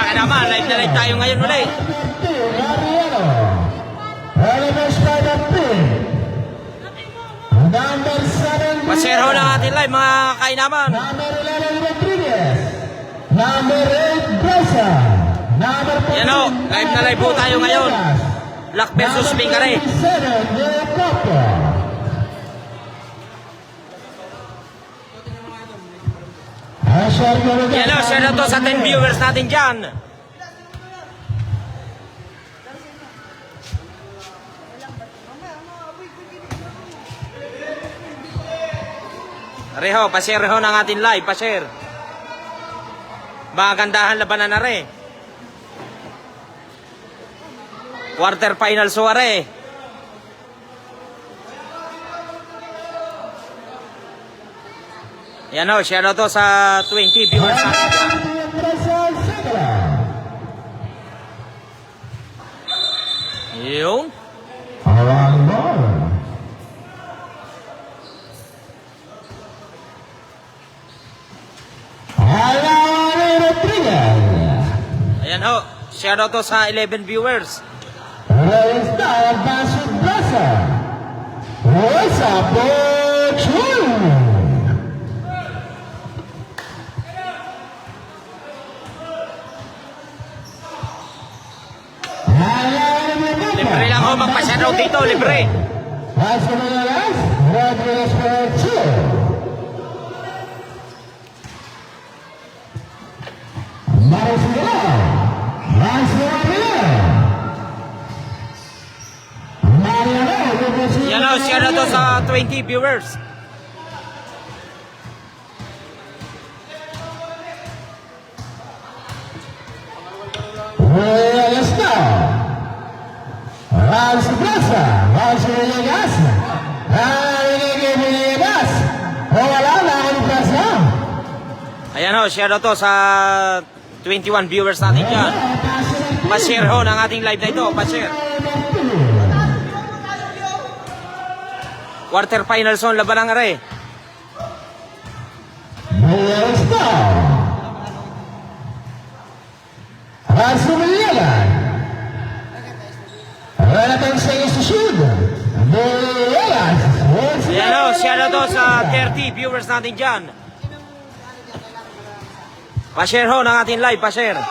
Tara naman, live na live tayo ngayon ulit. Pasero na ating live mga kainaman. Yan o, live na live po tayo ngayon. Black versus Pingare. Yan o, share na to sa 10 viewers natin dyan. Reho, pa-share ho ng ating live, pa-share. Magandahan labanan na re. Quarter final suware. Yan o, share to sa 20 viewers natin dyan. Yun. Ayan ho, share to sa 11 viewers. Libre lang ho, magpa-share dito, libre. Yan o, share to sa 20 viewers. Ayan o, share to sa 21 viewers natin dyan. Pa-share ho ng ating live na ito, pa-share. Quarter final zone, laban ng are. Ayan o, share to sa 30 viewers natin dyan. Pa-share ho ng ating live, pa-share.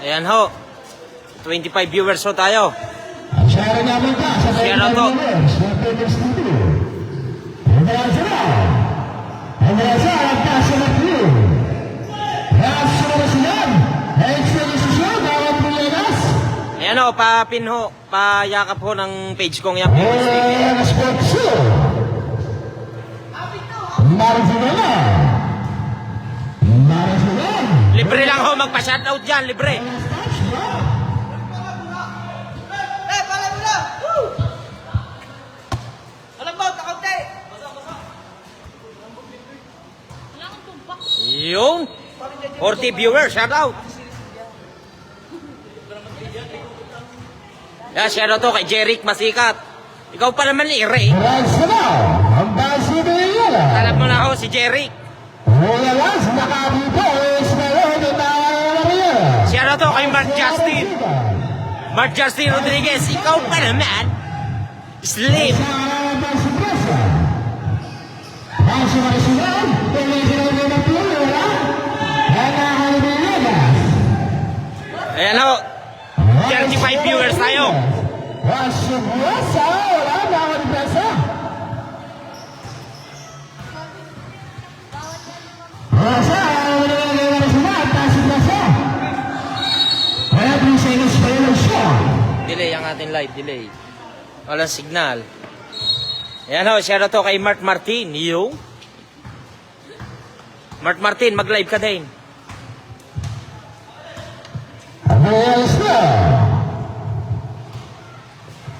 Ayan ho, 25 viewers ho tayo. Share na to. Ayan o, pa-pin ho, pa-yakap ho ng page kong yan. Libre lang ho, magpa-shoutout dyan, libre. Yung 40 viewers, shout out. Yeah, shout out to kay Jeric Masikat. Ikaw pa naman ni Ray. Alam mo na ako si Jeric. Shout out to kay Mark Justin. Mark Justin Rodriguez, ikaw pa naman. Slim. Ayan ho, 35 viewers tayo. Delay ang ating live, delay. Walang signal. Ayan ho, share to kay Mark Martin. Yung Mark Martin, mag-live ka din.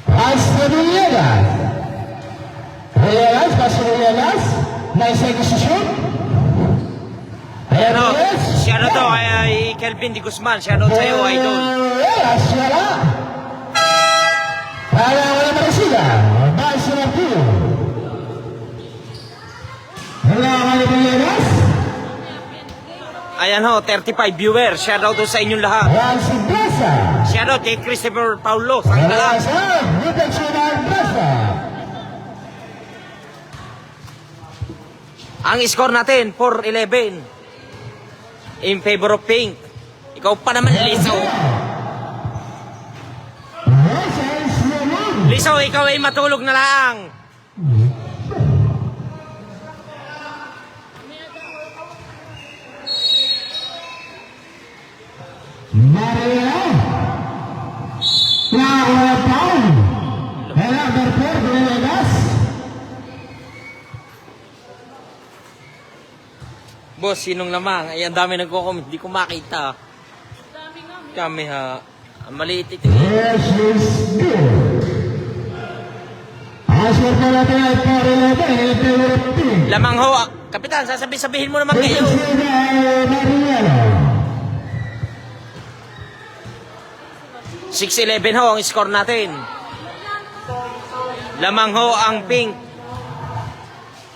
Hasta Villegas. Villegas, Paso Villegas. Naisay ko sa shoot. Ayan o, shoutout to kay Kelvin Di Guzman. Shoutout sa'yo, idol. Wala. Para wala marisida. Dahil sila po. Wala kayo Villegas. Ayan ho, 35 viewers. Shoutout to sa inyong lahat. Ayan si Brasa. Shoutout kay Christopher Paulo. Sa Wala lahat. sa Lucas Sinar Brasa. Ang score natin, 4-11. In favor of Pink. Ikaw pa naman, Liso. Liso, ikaw ay matulog na lang. Maria. Laura Paul. Hela Berper Villegas. Boss, sinong lamang? Ay, ang dami nagko-comment. Hindi ko makita. Kami ha. Ang maliit ito. Yes, yes, good. Asher pa natin ay pare-lebe. Lamang ho. Kapitan, sasabihin mo naman kayo. 6-11 ho ang score natin. Lamang ho ang Pink.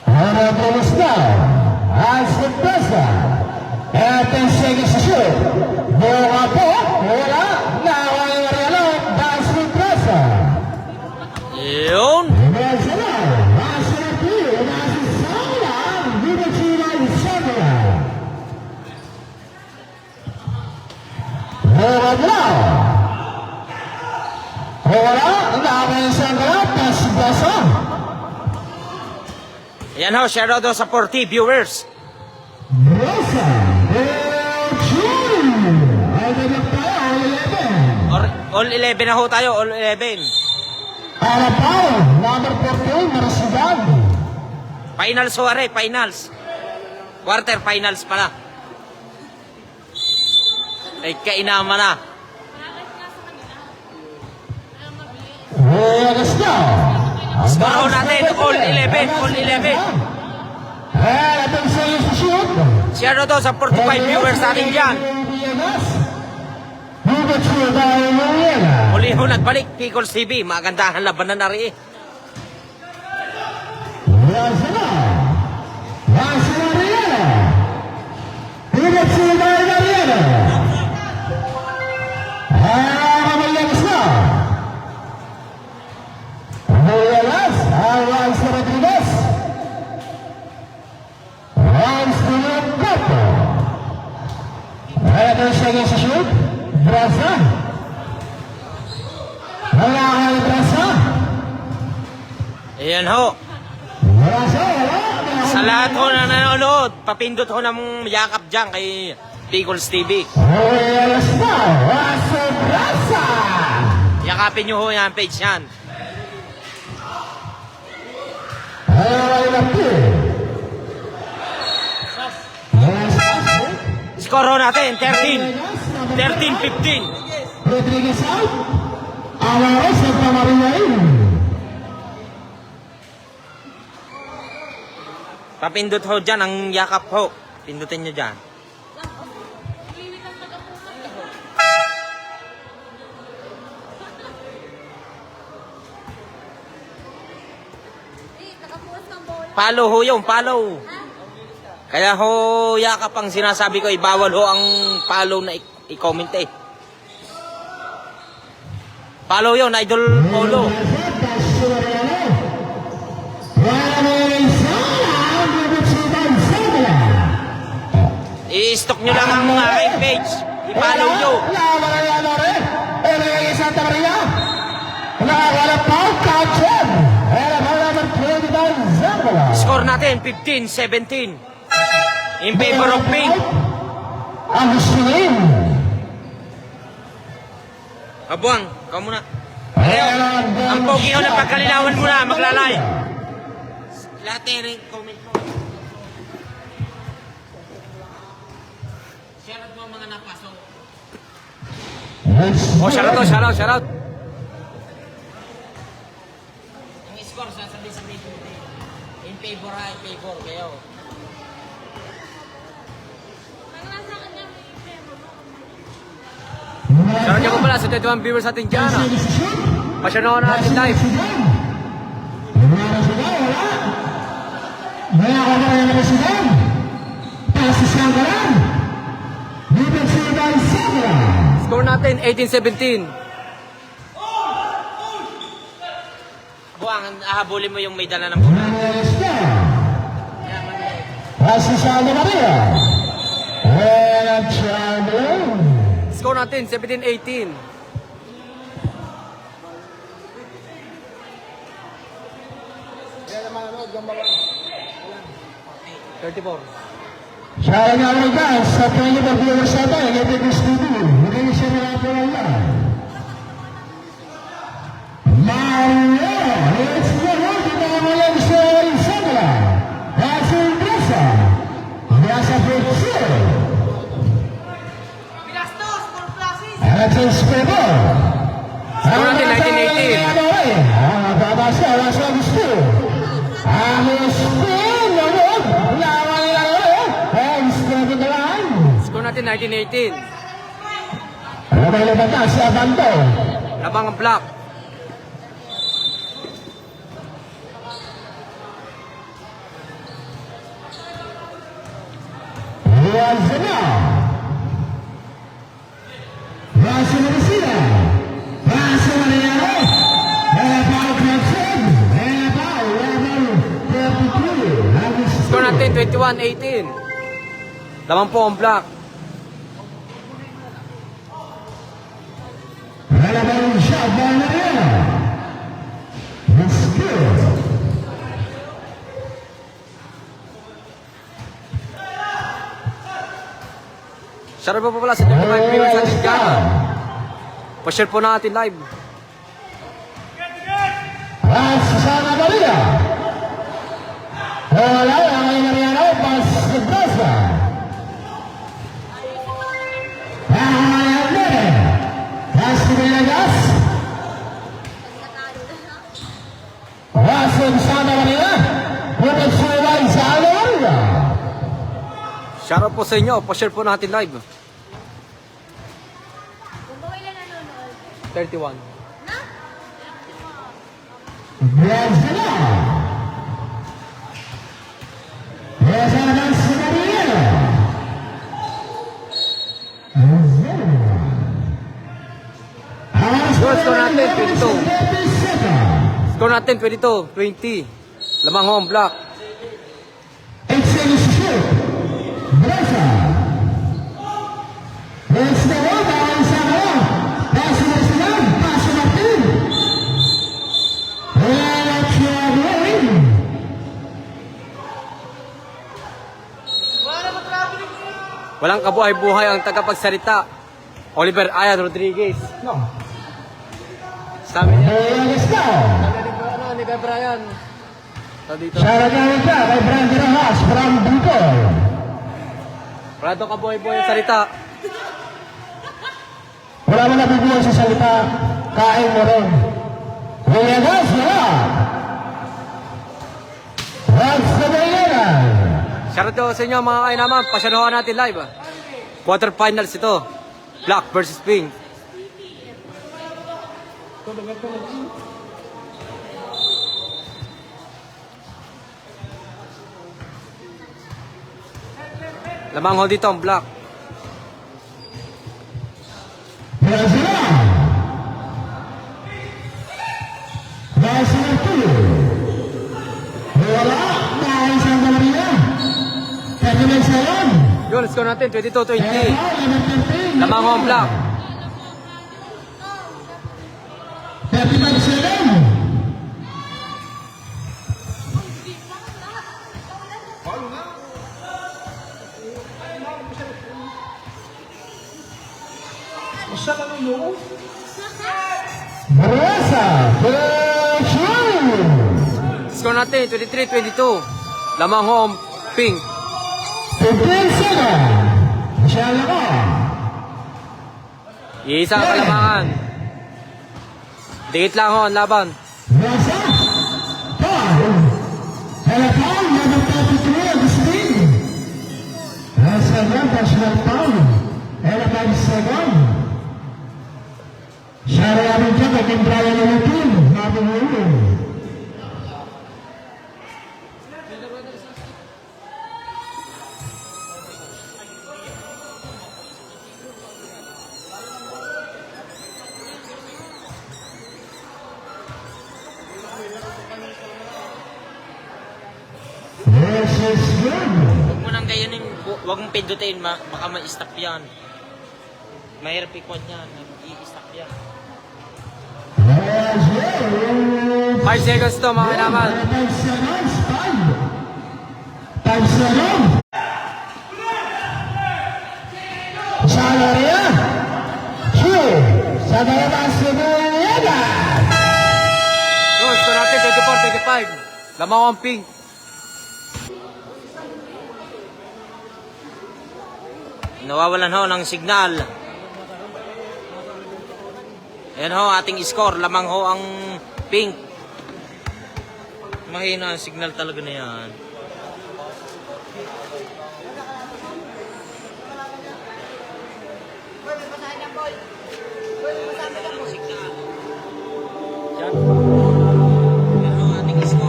Para Promosta. Asher Brasa. At ang sige sa shoot. Buka po. Wala. Nawang Mariano. Asher Brasa. Yun. Brasa na. Asher po. Asher Saula. Vivacina Isabela. Buka na. Wala. Nawang Isabela. Asher Brasa. Yan ho, shoutout ho sa 40 viewers. Rosa, ay naging tayo, All 11 na ho tayo, all 11. Arapaw, number 14, Marasigan. Finals ho, are, finals. Quarter finals pala. Ay, kainama na. Agas na. Score ho natin, all 11, all 11. Atong sa iyo sa shoot. Shoutout ho sa 45 viewers natin dyan. Hugot siya tayo Mariana. Uli ho nagbalik, Pickles TV. Magandahan labanan na rin. Rasa na. Rasa na Mariana. Hugot siya tayo Mariana. Kamayagas na. Kamayagas. Awan sa Rodriguez. Rams to yung Gapo. Ayan ang siya sa shoot. Brasa. Wala kayo Brasa. Ayan ho. Brasa, wala. Sa lahat ho na nanonood, papindot ho ng yakap dyan kay Pickles TV. Ayan na. Rasa Brasa. Yakapin nyo ho yung page yan. Ayan na po. Score ho natin, 13. 13-15. Rodriguez out. Alvarez nagpamarilain. Papindot ho dyan ang yakap ho. Pindutin nyo dyan. Follow ho yung follow. Kaya ho, yakap ang sinasabi ko, ibawal ho ang follow na i-comment eh. Follow yun, Idol Polo. I-stock nyo lang ang mga aking page. I-follow nyo. Score natin, 15-17. In favor of Pink. Ang gustuin. Kabuang, ikaw muna. Ang pogi ho na pagkalinawan mo na, maglalay. Lahat rin, comment mo. Shoutout mo mga napasok. Oh, shoutout. Ang score, sasabihin. In favor ha, favor kayo. Shoutout niyo po pala sa 21 viewers natin dyan. Pasyanohan natin live. Wala ka na yung resident. Pasis lang ka lang. Dito si Ivan Sabra. Score natin 18-17. Buwang, hahabulin mo yung may dala ng bola. Pasis lang na Maria. Wala Chamberlain. Score natin 17-18. Siya nga rin guys, sa 20 viewers natin, Epic Studio. Hindi siya nakapalang Mario, it's the Lord of the William Sherry Sabra. That's in Brisa. That's a big show. That's in Spebo. Score natin 19-18. Ang babasa, wasa gusto. Ang spin, lulog. Lawan nila yun. Ang spin na lang. Score natin 19-18. Labay na bata si Abanto. Labang ang block. Yazina. Rasi Marisina. Rasi Mariano. Elapao Clemson. Elapao. Score natin 21-18. Labang po ang block. Elapao siya. Mariano. That's good. Shoutout po pala sa 25 viewers natin dyan. Pa-share po natin live. Susana Maria. Wala ang Mariano. Pas de Brasa. Pas de Venegas. Susana Maria. Bukas suway sa Alaria. Shoutout po sa inyo. Pa-share po natin live. 31. Yazina. Yazina si Maria. Score natin 22. Score natin 22-20. Lamang home block. Excellent shoot. Brasa. It's the one that is on. Pass the Islam. Pass the Martin. Let's go. Walang kabuhay-buhay ang tagapagsalita. Oliver Ayan Rodriguez. No. Sabi niya. Let's go. Ni Brian. Dito. Shoutout ka kay Brandy Rojas from Bicol. Wala daw kabuhay-buhay ang salita. Wala mo nabibilang sa salita. Kain mo rin. Villegas, wala. What's the Villegas? Shoutout daw sa inyo mga kainaman. Pasyanohan natin live. Quarterfinals ito. Black versus Pink. Lamang hold dito ang black. Brazil. Brazil tuloy. Wala. Dahil sa Maria. Pwede may sayon. Yun, score natin 22-20. Lamang ang black. 35-7. Barasa, Score natin 23-22. Lamang home Pink. 15-7. Masyala ko. Iisa ang kalamangan. Dikit lang ho ang laban. Barasa. 5. Helapao. Syari Abin Jaga tim Brian Lutin Abin Lutin. Versus Young. Huwag mo nang gayanin, huwag mong pindutin, baka ma-stop yan. Mahirap ikon yan, i-stop yan. 5 seconds to mga naman. 5 seconds, 5 seconds. Sa area, Q, sa dalawang Sibuyaga. Yun, score natin 24-25. Lamang ang pink. Nawawalan ho ng signal. Ayan ho, ating score. Lamang ho ang pink. Mahina ang signal talaga na yan.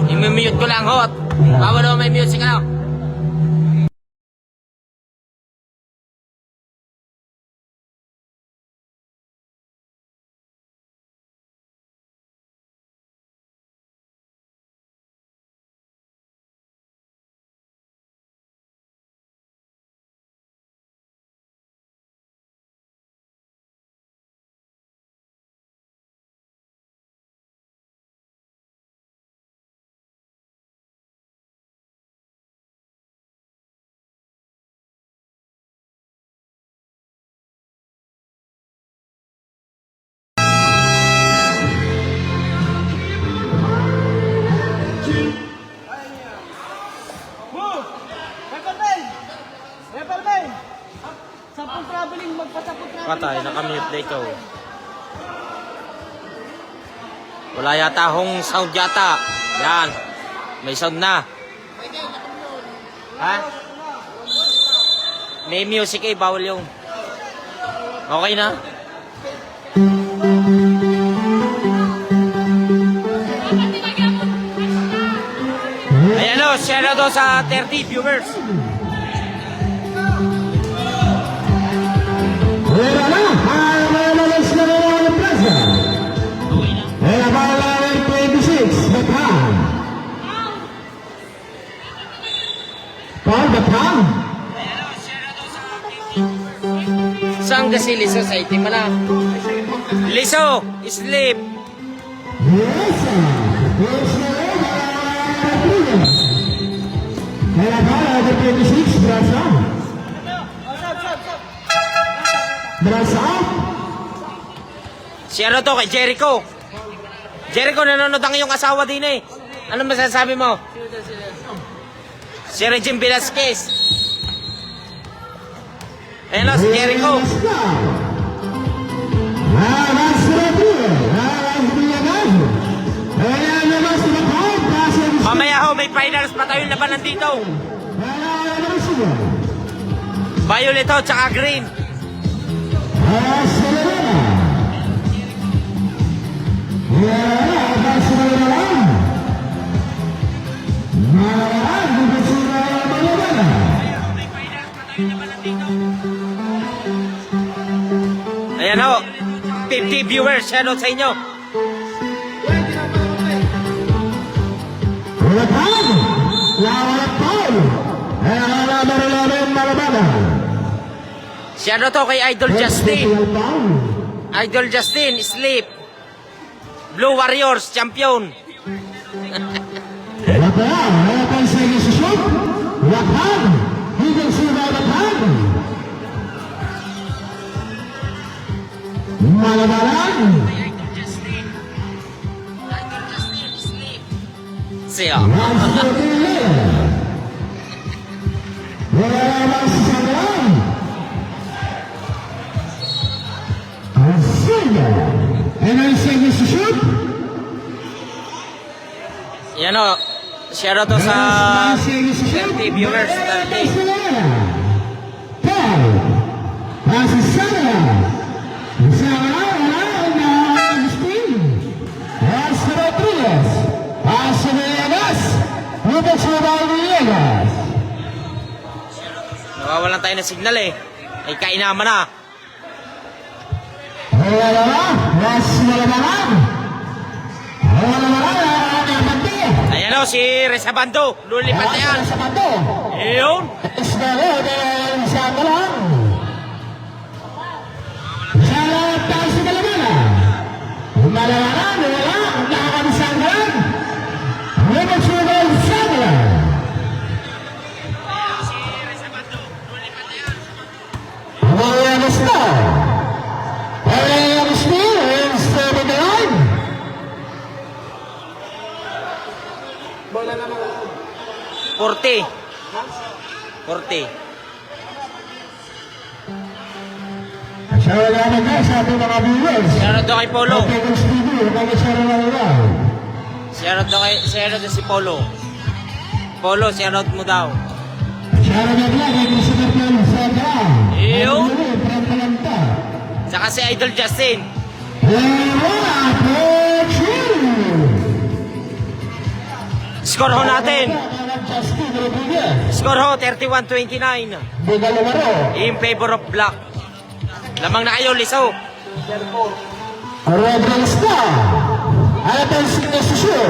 I-mute ko lang ho. Bawal ho may music ano. Patay, nakamute na ito. Wala yata hong sound yata. Yan. May sound na. Ha? May music eh, bawal yung. Okay na? Ayan o, share na to sa 30 viewers. Wala na, malalas na rin ang plaza. Wala ba lang 26, Bataan. Paul Bataan. Saan kasi Liso sa itim na? Liso, sleep. Yes, yes, wala ba lang 26, Brasa. Brasa. Share to kay Jericho. Jericho, nanonood ang iyong asawa din eh. Ano masasabi mo? Si Regine Velasquez. Ayan o, si Jericho. Mamaya ho, may finals pa tayong labanan dito. Violet ho, tsaka green. Ayan ho, 50 viewers, shoutout sa inyo. Shoutout ho kay Idol Justin. Idol Justin, sleep. Blue Warriors, champion. Siya. Yan o, share to sa 30 viewers. 30. nawalan tayo ng signal eh. Ay kainaman na. Wala naman. Mas malamanan. Wala naman. Napati. Ayan o, si Rezabando. Lulipat na yan. Sa bato. Ayun. Isdaro dahil sa kalang. Sa tayo sa kalamanan. Malamanan. Wala. Nakakamisang kalang. Wala sugal sa kalang. Wala gusto. Wala gusto. Wala gusto. Porte. Porte. Sa wala na guys, sa ating mga viewers. Shoutout daw kay Polo. Okay, guys, TV, nag-share na nila. Shoutout daw si Polo. Polo, shoutout mo daw. Share na nila, kay Christopher Plan sa Grang. Ayun. From Palanta. Saka si Idol Justin. Wala po, Score ho natin. Justin Rodriguez. Score ho, 31-29. Bugal Lumaro. In favor of Black. Lamang na kayo, Liso. Rodriguez na. Ating signesisyo.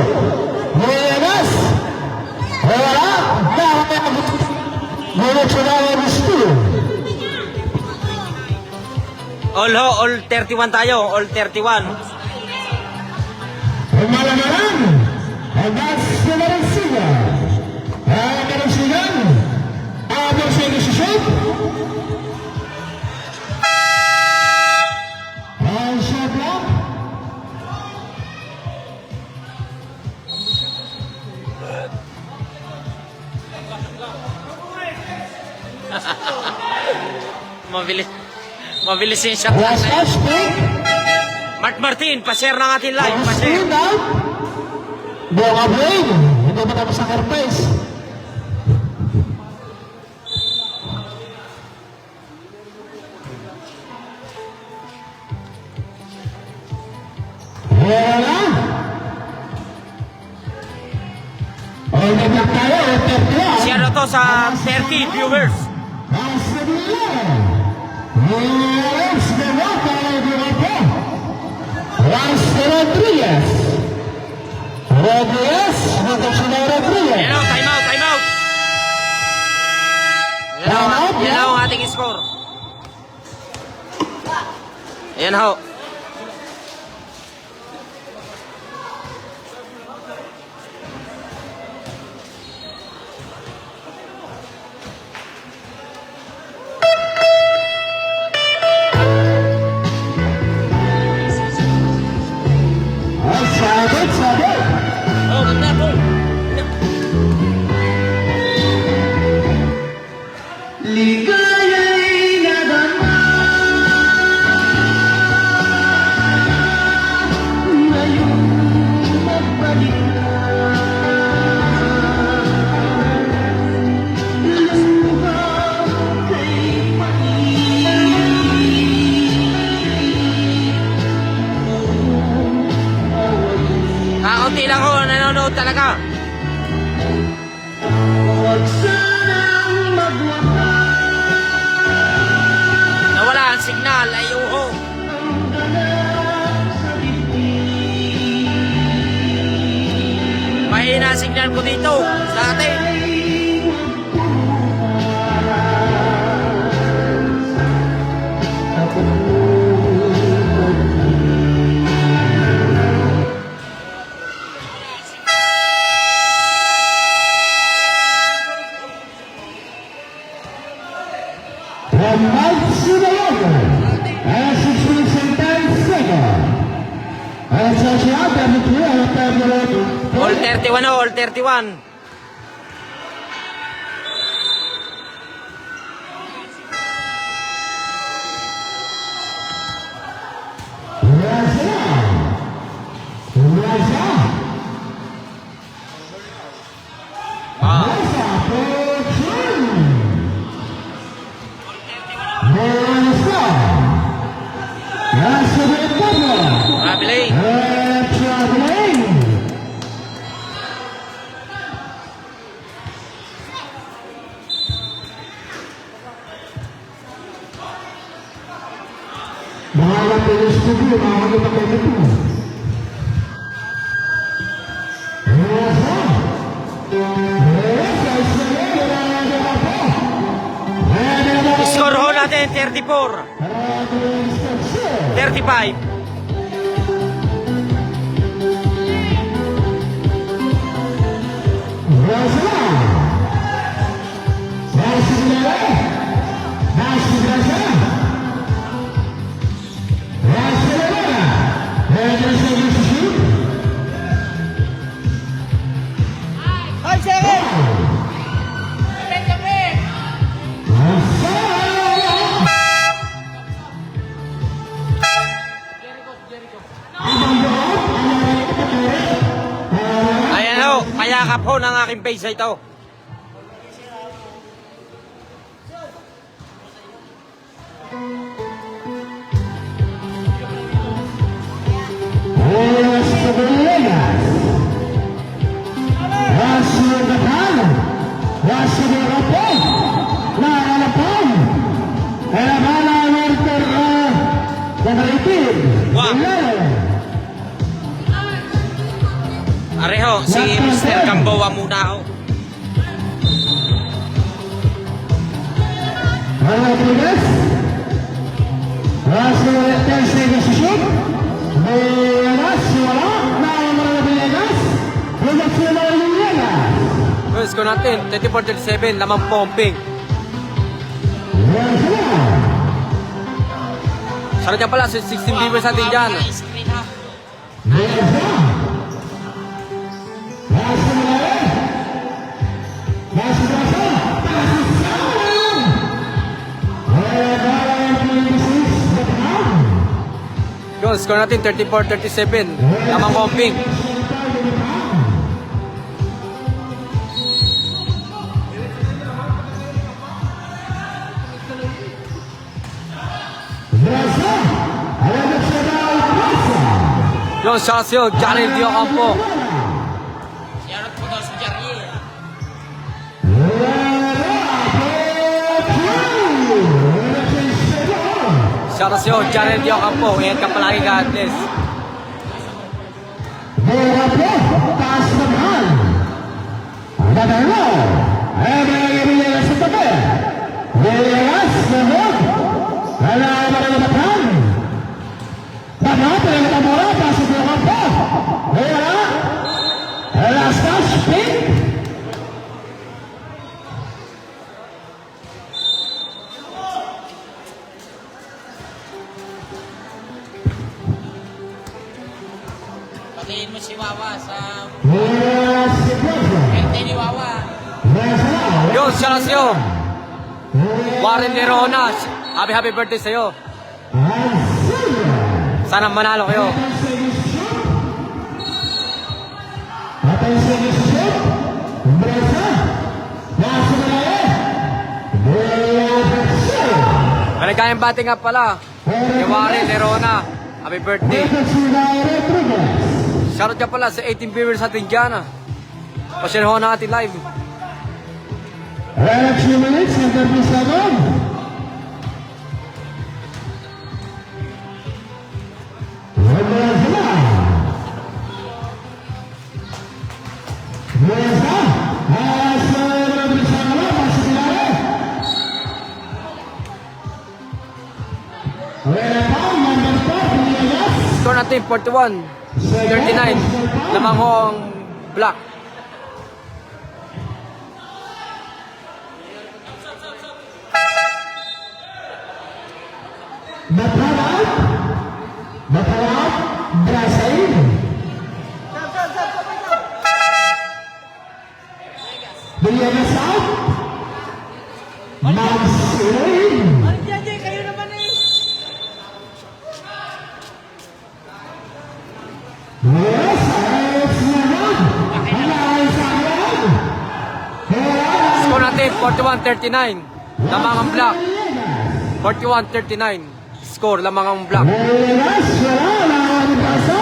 Muyagas. Wala. Muna Chinawa gusto. All 31 tayo. All 31. Malamaran. Agas sa Maransiga. Maransigan. Abang sa inisisyon. Asia Black. Mabilis yung shot. Last touch, pick. Mark Martin, pa-share ng ating live. Pa-share. Screen out. Buka Brain. Hindi ba tapos ang airplace? Wala. All the black tayo. Share to sa 30 viewers. Rodriguez. Rodriguez. Rodriguez. Ayan o, time out, time out. Yan ho ang ating score. Ayan ho. Oh, ganda po. Ligaya'y nadama ngayon magbalik na luha kay Kaunti lang ho, nanonood talaga. Huwag sanang magwakas Nawala ang signal, ay uho. ang ganap sa dibdib. Mahina ang signal ko dito, sa atin. All 31 ho, all 31. Ah, Mabili. 34, 35, ayan ho, payakap ho ng aking face ito. Wow. Areho, si Mr. Gamboa muna ho. Well, score natin, 34-37, lamang pumping. Sarap niya pala, 16 viewers natin dyan. Yun, score natin 34-37, lamang pumping. Yun, shots yun, Johnny Dio Campo. Shoutout po daw si Jariel. Shots yun, Johnny Dio Campo. Ingat ka palagi, God bless. Patiin mo si Wawa sa birthday ni Wawa. Yun, shots yun. Warren Lerona, happy birthday sa'yo. Sana manalo kayo. Maligayang batting nga pala kay Warren Lerona. Happy birthday. Shoutout ka pala sa 18 viewers natin dyan. Pasyanuhan natin live. A few minutes and then we start on. Score natin 41-39. Lamang ho ang black. Batalap, Brasil. Biliana South. Magsirin. Kayo naman eh. Yes, ayos naman. Ayos naman. Score natin 41-39. Lamang ang black. 41-39. Score lamang ang black. Yes, wala na ang pasa.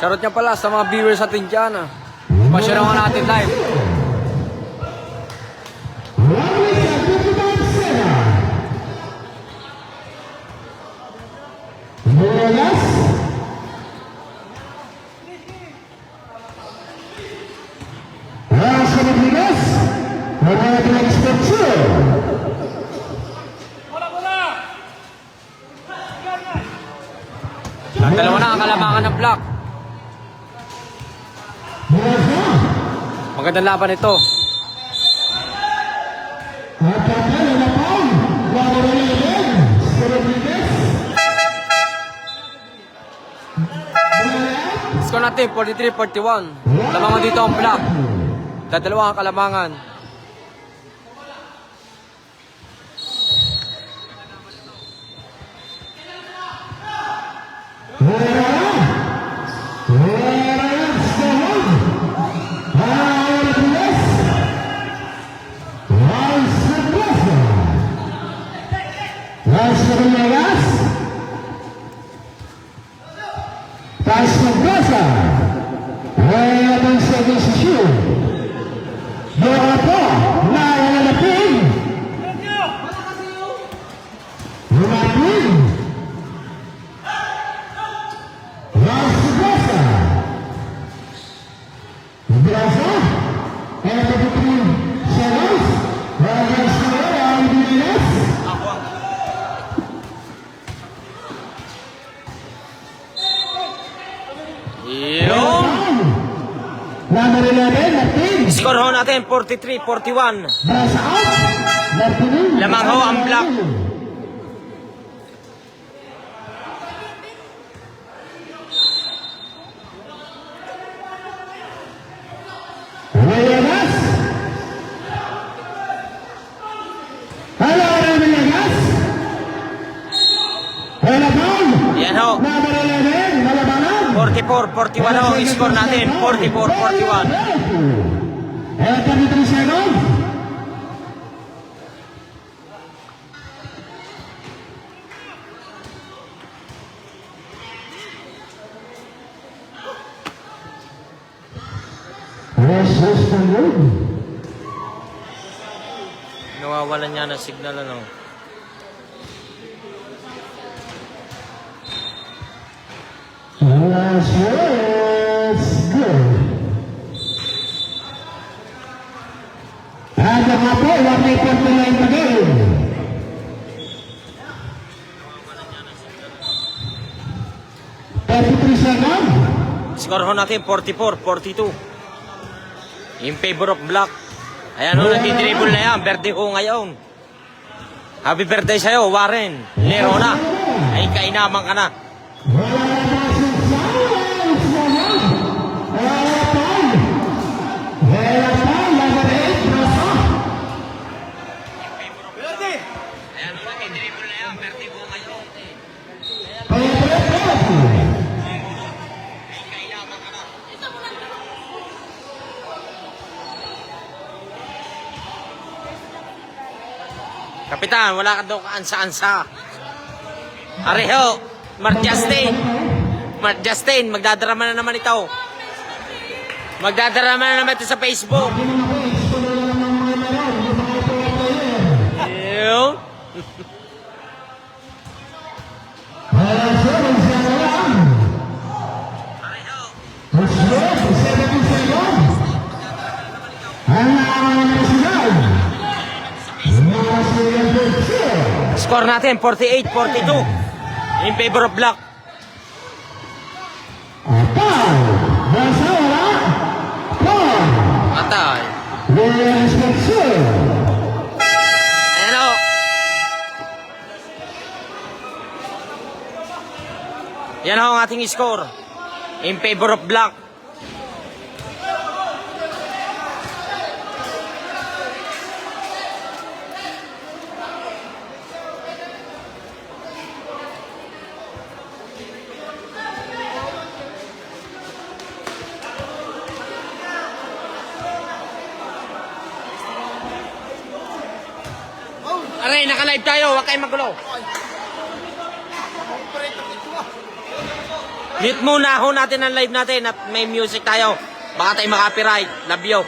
Shoutout niya pala sa mga viewers natin dyan. Pasyanuhan natin live. Vegas. Las Rodriguez. Rodriguez Spetsur. Dalawa na ang kalamangan ng block. Magandang laban ito. Score natin 43-41. Kalamangan dito ang block. Dalawa ang kalamangan. Number 11, Martin. Score ho natin 43-41. Brass out. Martin. Lamang ho ang block. Villegas. Hello, Villegas. Helapan. Yan ho. Number 11, Malabanan. 44-41 ho. Score natin 44-41. 33 seconds. Nawawalan niya ng signal ano. Ada apa? Warna putih lain begini. Score ho natin 44-42. In favor of black. Ayan ho, nagtitribble na yan. Verde ho ngayon. Happy birthday sa'yo, Warren. Lero na. Ay, kainaman ka na. Ayan ho, nagtitribble na yan. Verde ho ngayon. Kapitan, wala ka daw kaansa-ansa. Areho, Mark Justin, magdadrama na naman ito. Magdadrama na naman ito sa Facebook. Ew. Score natin 48-42 in favor of black. Atay. Ayan o. Yan ho ang ating score in favor of black. Aray, naka-live tayo. Huwag kayong magulo. Mute muna ho natin ang live natin at may music tayo. Baka tayo makapiright. Love you.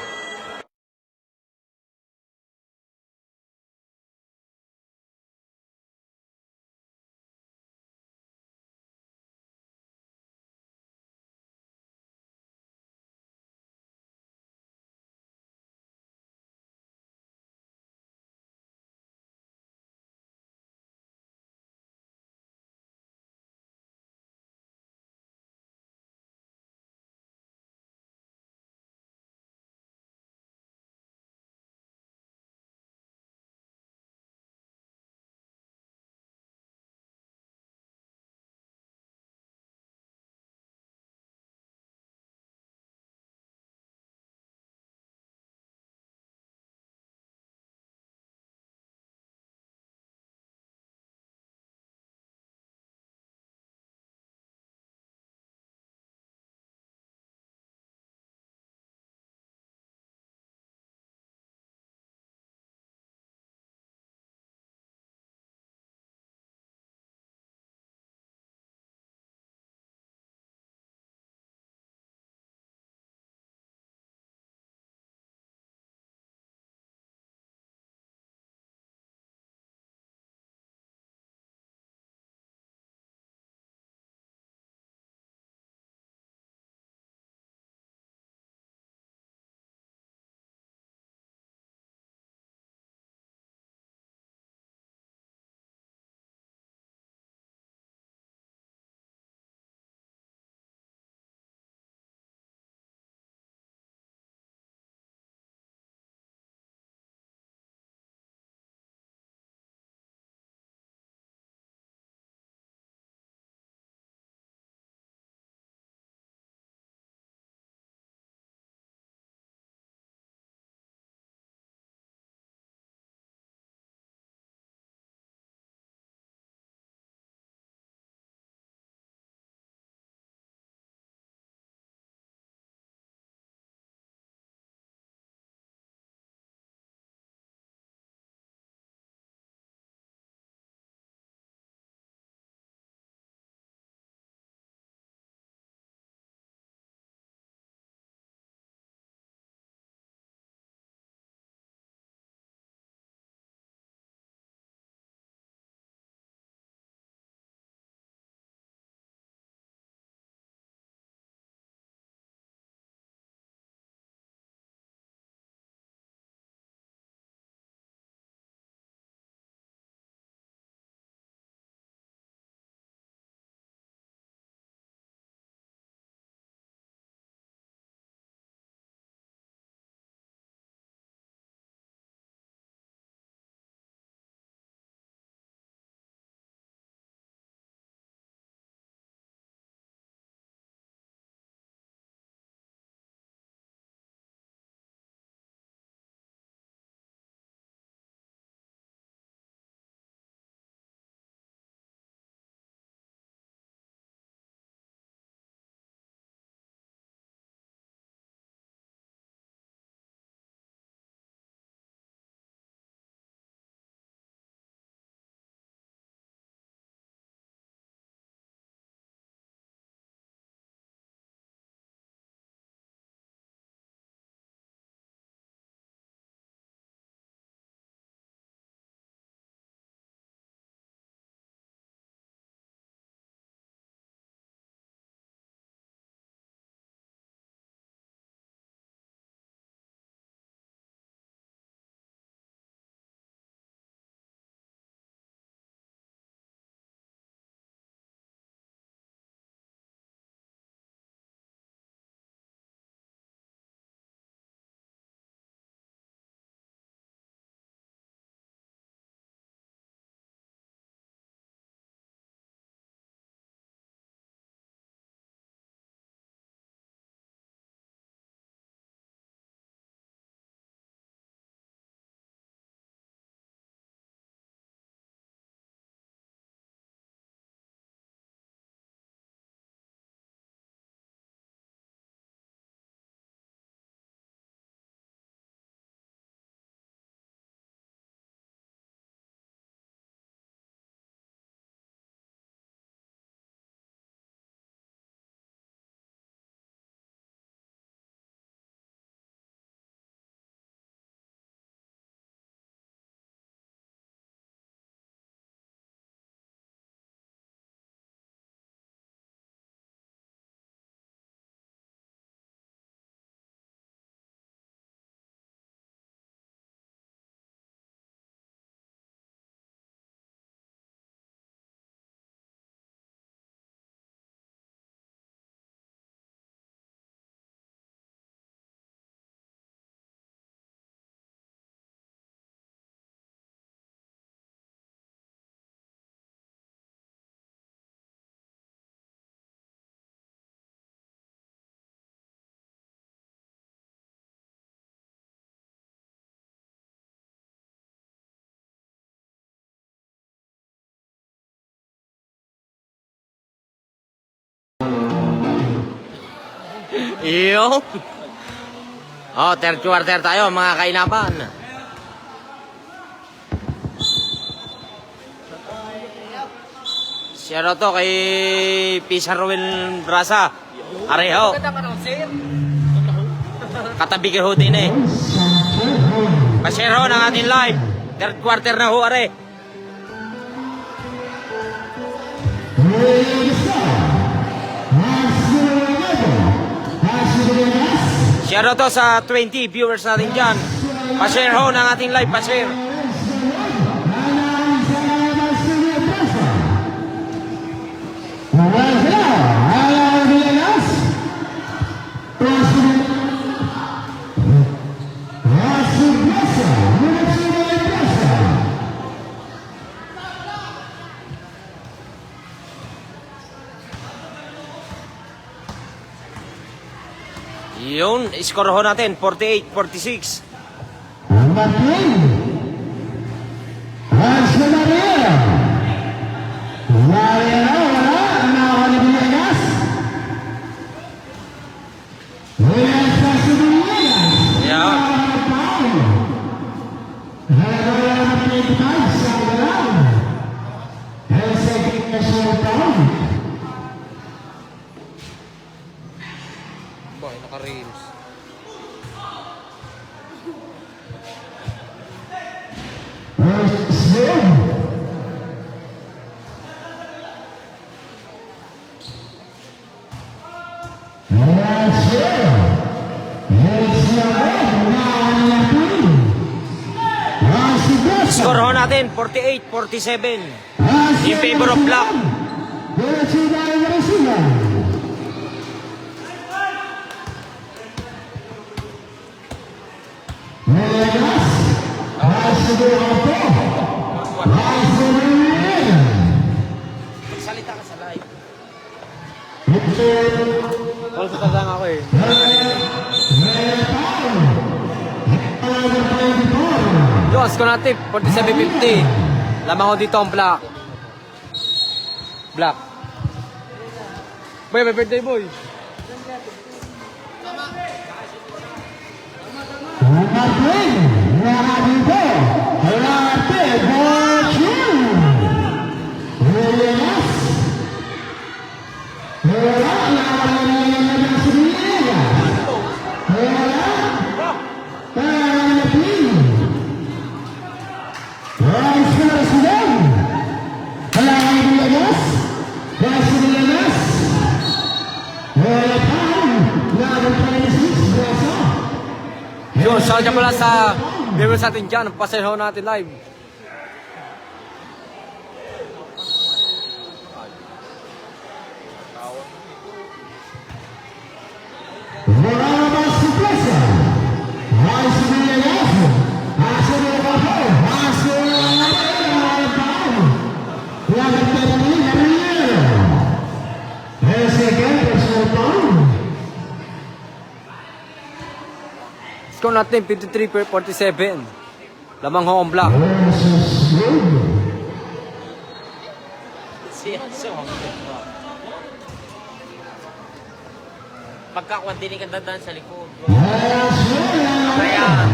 Iyo. Oh, third quarter tayo mga kainaman. Shoutout to kay Pizarroel Brasa. Areho. Katabi kay ho din eh. Pasero ng ating live. Third quarter na ho, are. Shoutout to sa 20 viewers natin dyan. Pa-share ho ng ating live, pa-share. Yun, score ho natin, 48-46. Boy, naka-reels. Score ho natin, 48-47. In favor of Black. Magsalita ka sa live. Wala sa tadang ako eh. Yung score natin, 47-50. Lamang ko dito ang Black. Black. Boy, may birthday boy. Yun, shout out pala sa viewers natin dyan. Pasayaw natin live. Score natin 53-47. Lamang ho ang Black. Pagkakuan din ka dadaan sa likod. Kaya,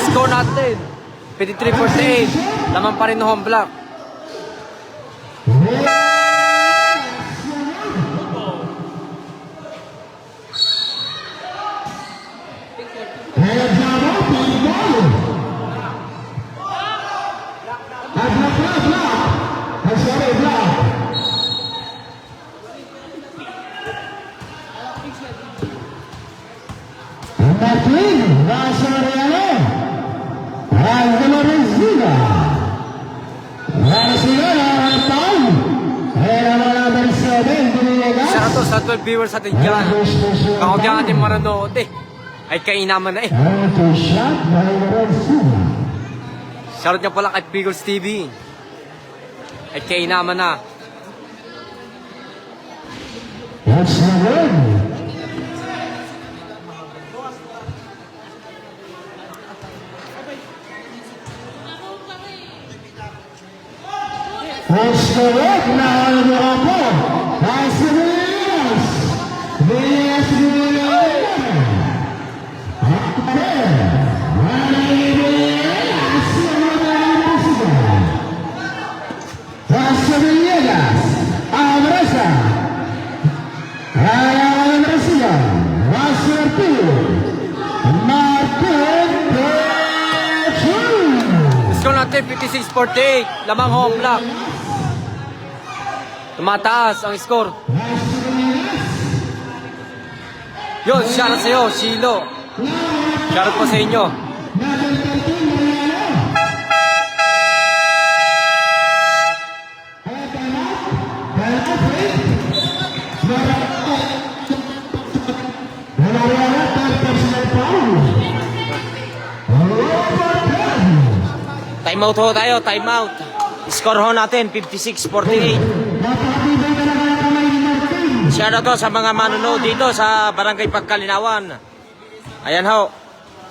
Score natin 53-48. Lamang pa rin ho ang Black. Shoutout sa 12 viewers natin dyan. Kung huwag natin maranood eh. Ay kainaman na eh. Shoutout niya pala kay Pickles TV. Ay kainaman na. That's the word. Escolher na hora do rapor. Vai ser Villegas. Villegas, Villegas. Passa Villegas. Abraça. Abraça. Passa Arturo. Martin Pechon. Score natin 56-48. Lamang ho ang black. Tumataas ang score. Yun, shoutout sa'yo, Shilo. Shoutout po sa inyo. Time out ho tayo, time out. Score ho natin, 56-48. Shoutout to sa mga manonood dito sa Barangay Pagkalinawan. Ayan ho,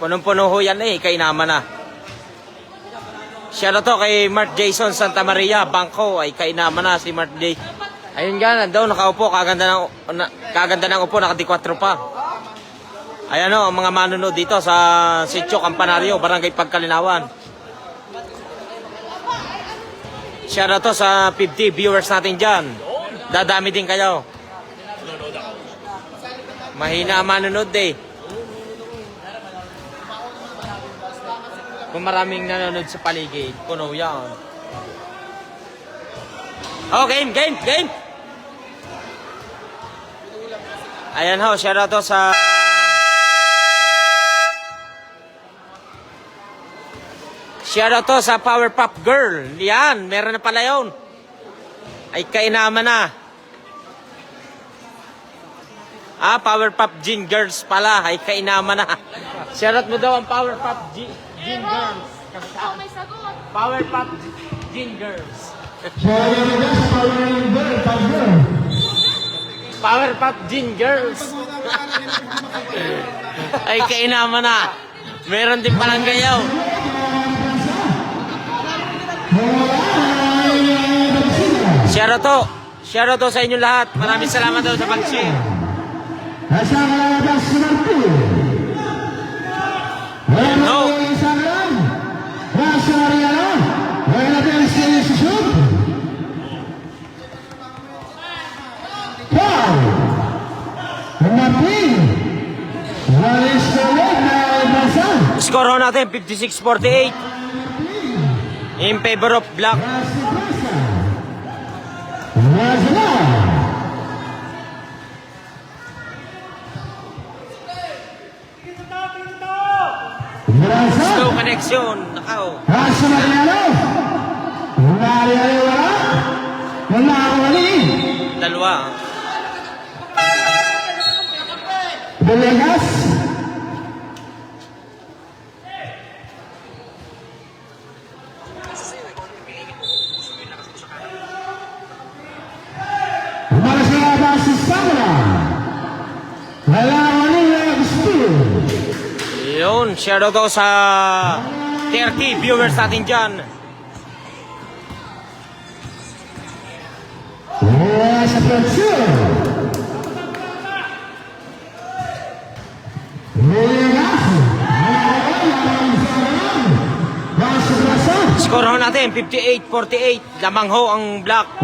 punong-puno ho yan kainama na. Shoutout to kay Mark Jason Santa Maria, Bangko, ay kainama na si Mark J. Ayun nga, nandaw nakaupo, kaganda ng upo, naka-4 pa. Ayan ho, ang mga manonood dito sa Sitio Campanario, Barangay Pagkalinawan. Shoutout to sa 50 viewers natin dyan. Dadami din kayo. Mahina ang manonood Kung maraming nanonood sa paligid, puno yan. Oh, game! Ayan ho, shoutout to sa... Shoutout to sa Powerpuff Girl. Yan, meron na pala yun. Ay kainama na. Powerpuff Gin Girls pala. Ay kainama na. Shoutout mo daw ang Powerpuff Gin Girls. Powerpuff Gin Girls. Powerpuff Gin Girls. Ay kainama na. Meron din palang gayaw. Shoutout to sa inyo lahat. Maraming salamat daw sa pag-share. No. Score ho natin 56-48 in favor of black. Slow connection. Nakaw. Dalawa. Villegas. Si Samra. Yun, shoutout to sa 30 viewers natin dyan. Sa production. Score ho natin 58-48. Lamang ho ang black.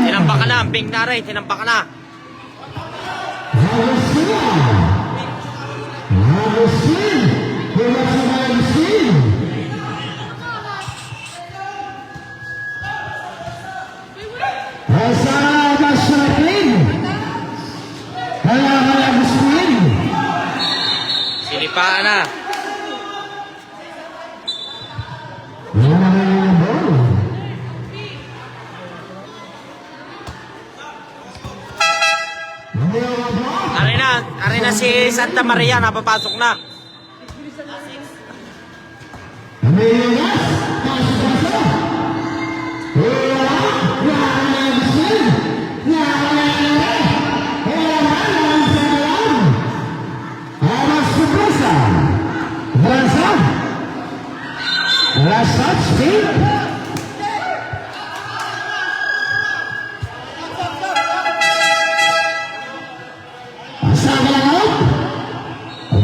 Tinambakan na ang pink na rin. Tinambakan na. Sinipaan na. Arena si Santa Maria, napapasok na.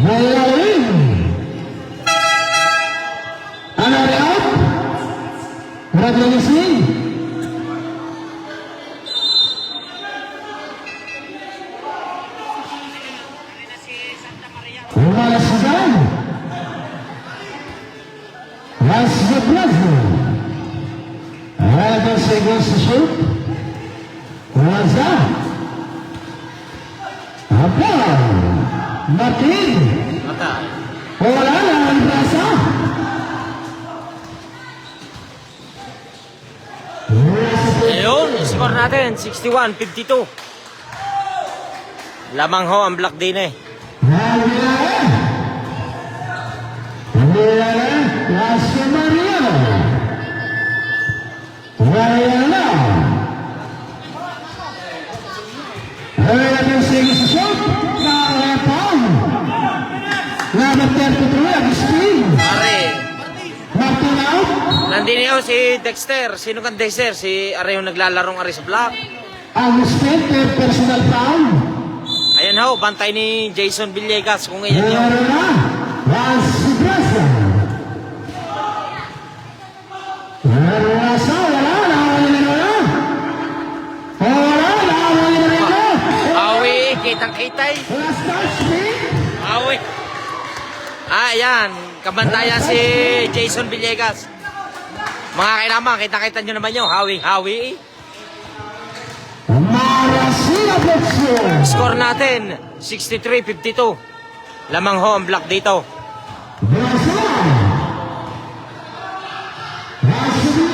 melalui area out Radyanisi Umalas Sudan Mas Geblazo Ada segel shoot Waza Apa Makin Mata. Wala na ang brasa Ayun, score natin, 61-52. Lamang ho ang Black din eh. Lasio Mariano Mariano Ada segel shoot Karepan Number 33 Agustin Pare, Martin out nandini ho si Dexter. Sino kan Dexter? Si Are yung naglalarong Are sa Black. Agustin personal foul Ayan ho, bantay ni Jason Villegas kung iyan yun. Meron na Lasio Brasa Meron na sa wala na wala na Awi, kitang-kitay. Last touch me Awi. Ayan, kabantayan si Jason Villegas. Mga kainamang, kita-kita nyo naman yun. Hawi. Marasila Betsyo Score natin, 63-52. Lamang ho ang Black dito. Brasa Lasio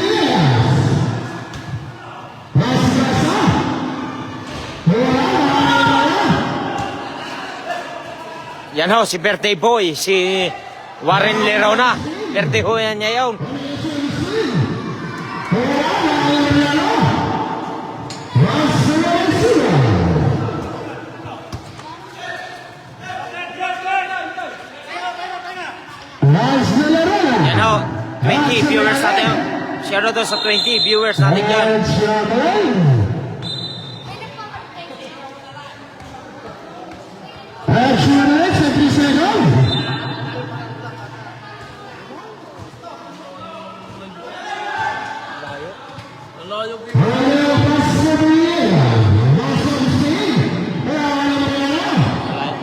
Brasa Yan ho, si birthday boy, si Warren Lerona. Birthday ho yan niya yun. Yan ho, 20 viewers natin. Share na to sa 20 viewers natin dyan.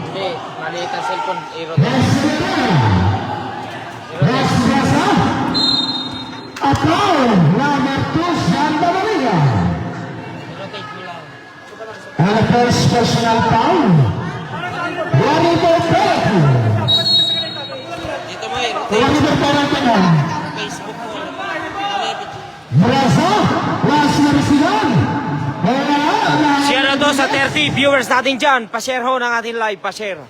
Hindi, maliit ang cellphone. And first personal foul. Volleyball penalty. Dito mo eh, Volleyball penalty na. Facebook mo. Brasa, last na residan. Share na to sa 30 viewers natin dyan. Pa-share ho ng ating live, pa-share.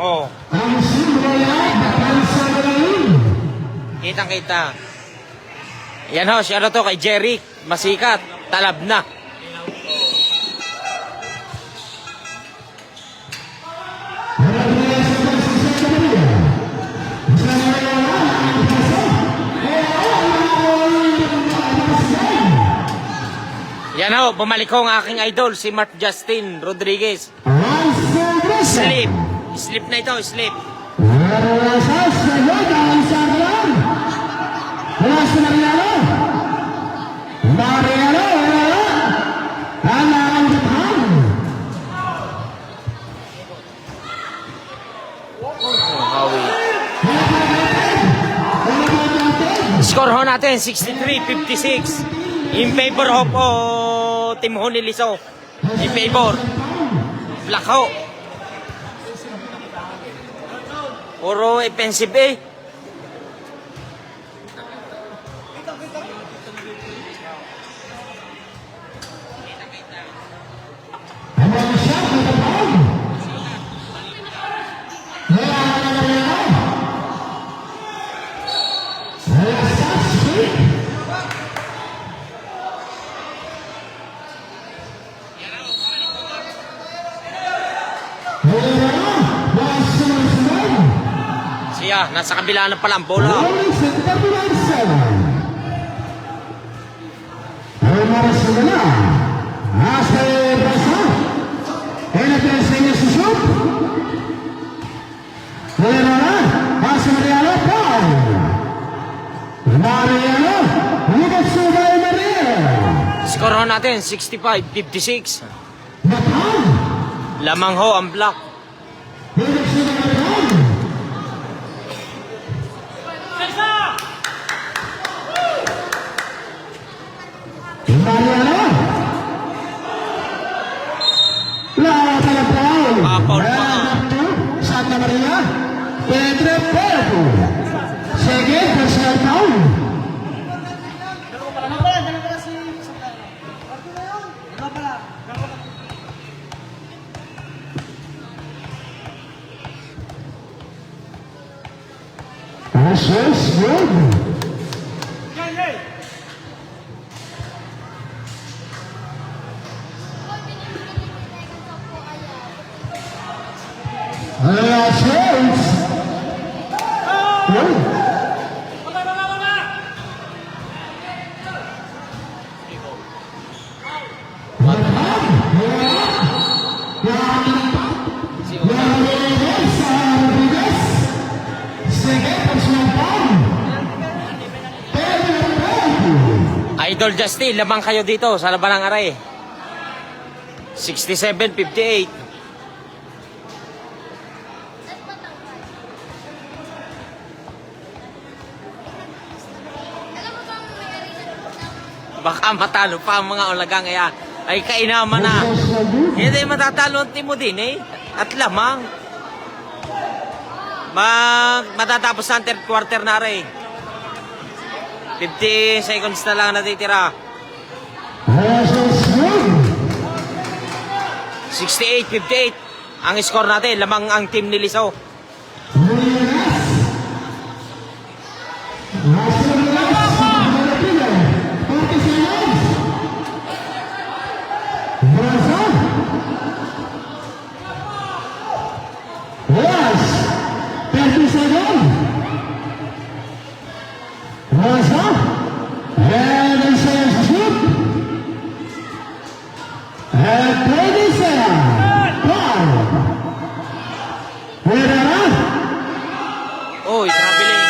Oh, kitang-kita. Yan ho, share na to kay Jerry. Masikat, talab na. Yan ho, bumalik ho ang aking idol, si Mark Justin Rodriguez. Sleep. Sleep na ito, sleep. Score ho natin, 63-56. In favor of Team Honiliso. In favor. Black ho. Puro offensive eh. Yes. Herrera, was number 9. Siya, nasa kabila na pala ang bola. Rolling set 39-7. Número 9. Hace Braza. En el que enseña su shoot. Herrera, hace Mariano Paul. Mariano, ligat subay Mariano. Score ho natin, 65-56. Batam. Lamang ho ang block. Ligat subay Batam. Mariano. Lawan ng Paul. Paul pa. Santa Maria. Pedro Pedro. Sige, personal foul. This is good. Chance. Idol Justin, lamang kayo dito sa laban ng aray. 67-58. Baka matalo pa ang mga ulagang kaya ay kainaman na. Hindi matatalo ang team mo din eh. At lamang. Matatapos ang third quarter na rin. 50 seconds na lang natitira. 68-58 ang score natin. Lamang ang team ni Liso. Uy, traveling.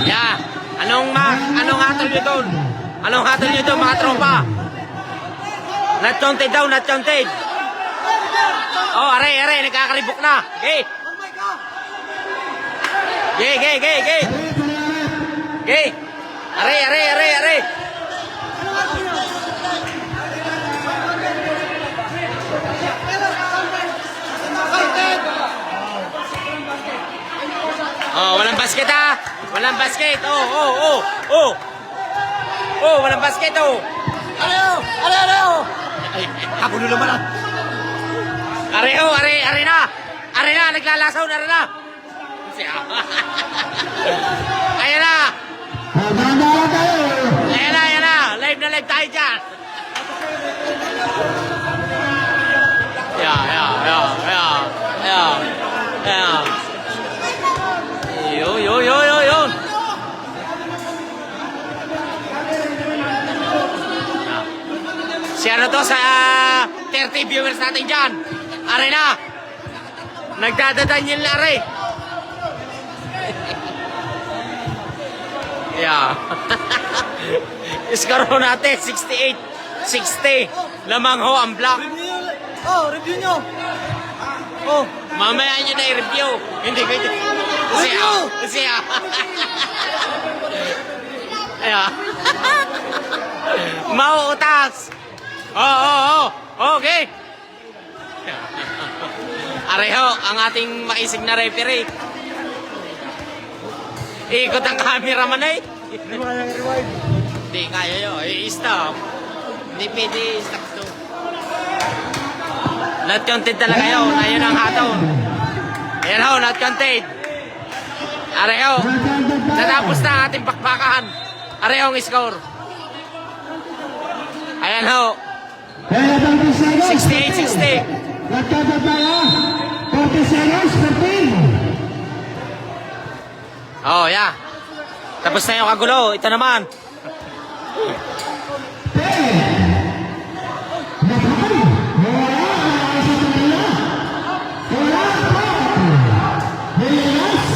Yeah. Anong hatol nyo doon? Anong hatol nyo doon, mga tropa? Not counted daw, not counted. Oh, aray, nagkakaribok na. Okay. Okay. Okay. Aray. Oh, walang basket ha. Walang basket. Oh, walang basket oh. Ano? Ay, ako nyo naman ah. Are na, naglalasaw na rin na. Ayan na. Ayan na. Live na live tayo dyan. Yeah. Yun. Si ano to sa 30 viewers natin dyan. Are na. Nagdadadanyil na are. Yeah. Iskaro natin 68-60. Lamang ho ang block. Review nyo. Mamaya nyo na i-review. Hindi ko ito. Kasi Ayan. Mauutas. Okay. Areho, ang ating maisig na referee. Ikot ang camera man eh. Hindi mo kaya rewind. Hindi kaya yun. I-stop. Hindi pwede i-stop to. Not counted talaga yun. Ayun ang haton. Ayan ho, not counted. Areho. Natapos na ang ating bakbakan. Areho ang score. Ayan ho. Kaya 30 seconds. 68-60. Nagtatag tayo. 40 seconds, 15. Oh, yeah. Tapos na yung kagulo. Ito naman. 10. 9. Wala. Wala sa kanila. Wala. Bilas.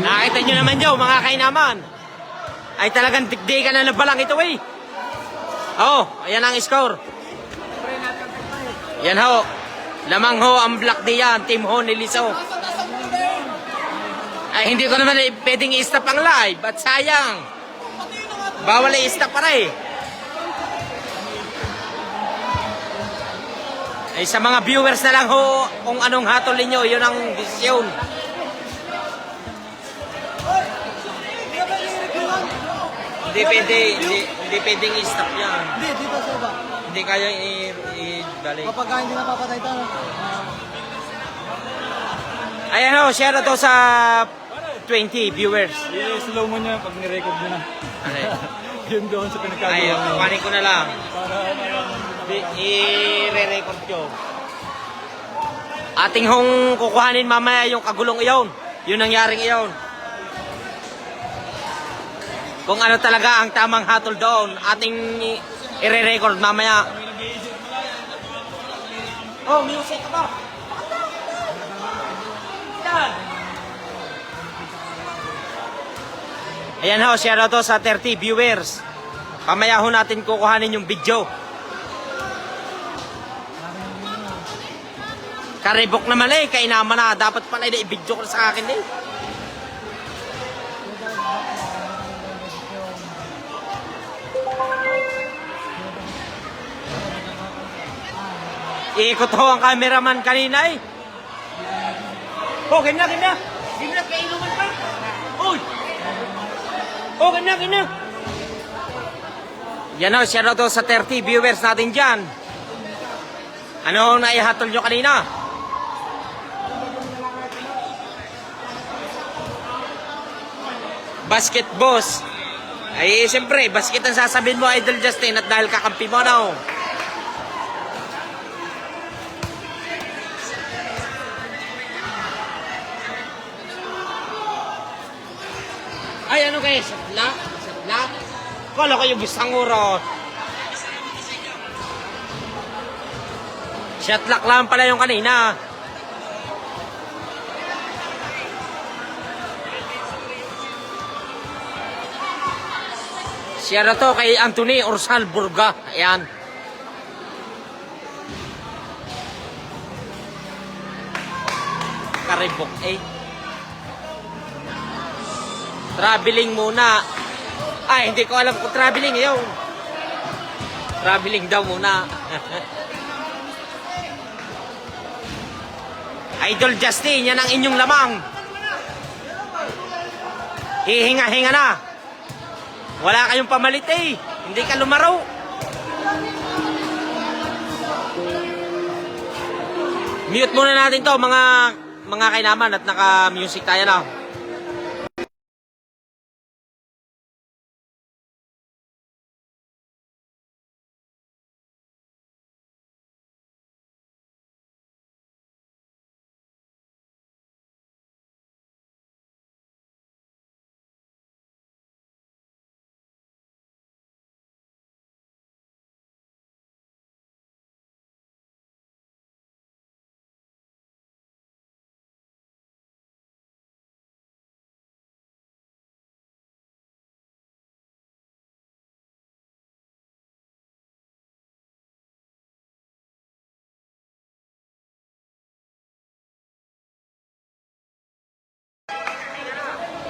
Nakita nyo naman yun, mga kainaman. Ay talagang digdigan na balang ito eh. Oh, ayan ang score. Yan ho. Lamang ho ang Black diyan, Team Ho ni Liso. Ay hindi ko naman pwedeng i-stop ang live. At sayang. Bawal i-stop para eh. Ay sa mga viewers na lang ho, kung anong hatol ninyo, yun ang desisyon. Hindi pwedeng i-stop yan. Hindi, dito sa iba. Hindi kaya i-balik. Kapag hindi napapatay tayo. Ayan ho, share na to sa 20 viewers. I-slow mo niya pag nirecord mo na. Okay. Yun doon sa Ay, pinagkagawa mo. kuhanin ko na lang. Para I-re-record ko. Ating hong kukuhanin mamaya yung kagulong iyon. Yung nangyaring iyon. Kung ano talaga ang tamang hatol doon, ating i-re-record mamaya. Oh, music ka ba? Yan. Ayan ho, share to sa 30 viewers. Pamaya ho natin kukuhanin yung video. Karibok naman eh, kainama na. Dapat pala i-video ko sa akin eh. Iikot ho ang cameraman kanina eh. Oh, ganyan, ganyan. Ganyan, kainuman pa. Uy! Oh, ganyan, ganyan. Yan o, share to sa 30 viewers natin dyan. Ano na ihatol nyo kanina? Basket boss. Ay, siyempre, basket ang sasabihin mo, Idol Justin, at dahil kakampi mo na oh. Ay, ano kayo? Satla? Satla? Kala ko yung bisanguro. Shotlock lang pala yung kanina. Siya na to kay Anthony Orsal Burga. Ayan. Karibok eh. Traveling muna. Ay, hindi ko alam kung traveling yun. Traveling daw muna. Idol Justin, yan ang inyong lamang. Hihinga-hinga na. Wala kayong pamalit eh. Hindi ka lumaro. Mute muna natin to mga kainaman at naka-music tayo na.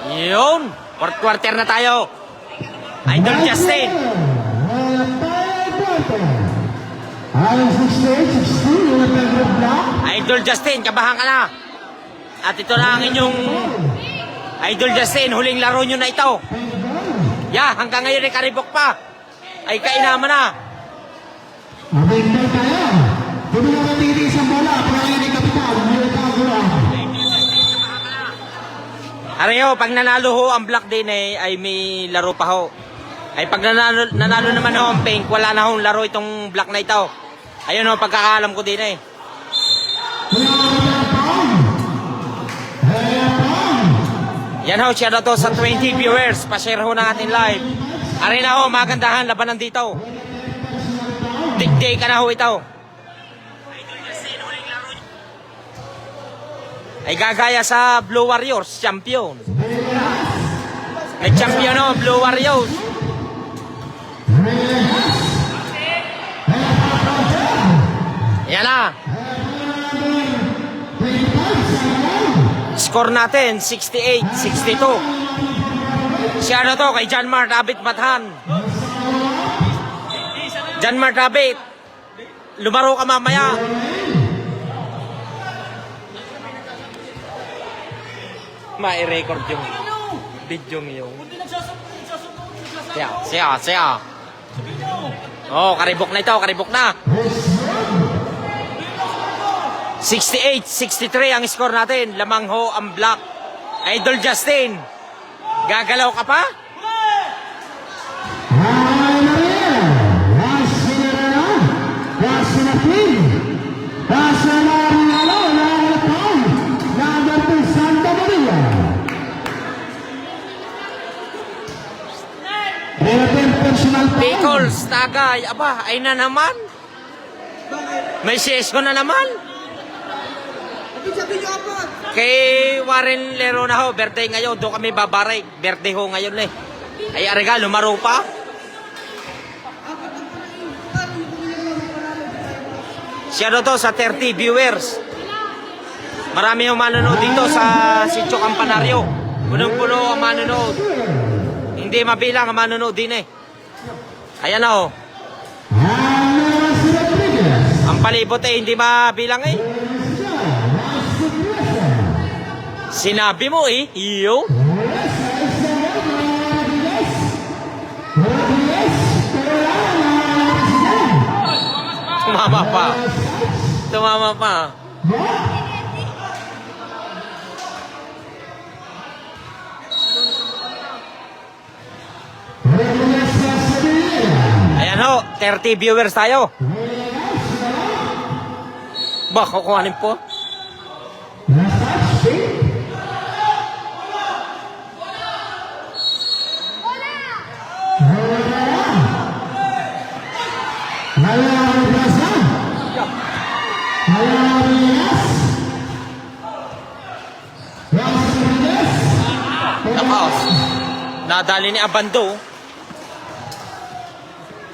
Yun, quarter na tayo. Idol Justin. Idol Justin, kabahan ka na. At ito na ang inyong Idol Justin, huling laro nyo na ito. Yeah, hanggang ngayon ay karibok pa. Ay kainama na. Abigay tayo. Hindi na matitiis ang bola. Pero ngayon ay kapitan. Ngayon ay kagulo. Areho, pag nanalo ho ang black din ay may laro pa ho. Ay pag nanalo naman ho ang pink, wala na hong laro itong black na ito. Ayun ho, pagkakaalam ko din Yan ho, share na to sa 20 viewers. Pa-share ho ng ating live. Ari na ho, magandahan, labanan dito. Dig-day ka na ho ito. Ay gagaya sa Blue Warriors, champion. Nag-champion ho, Blue Warriors. Yan na. Score natin, 68-62. Siya na to kay John Mart Abit Mathan. John Mart Abit, lumaro ka mamaya. Ma-record yung video yung. Siya. Oh, karibok na ito, karibok na. 68-63 ang score natin. Lamang ho ang black. Idol Justin, gagalaw ka pa? Pickles, Tagay, aba, ay na naman. May session na naman. Kay Warren Lero na ho, birthday ngayon, doon kami babaray. Birthday ho ngayon Ay arega, lumaro pa. Siya to sa 30 viewers. Marami yung manonood dito sa Sitio Campanario. Punong-puno ang manonood. Hindi mabilang ang manonood din Ayan na Ang palibot hindi mabilang Sinabi mo iyo. Tumama pa. Ayan ho, 30 viewers tayo. Kukuhanin po. Tapos, nadali ni Abando.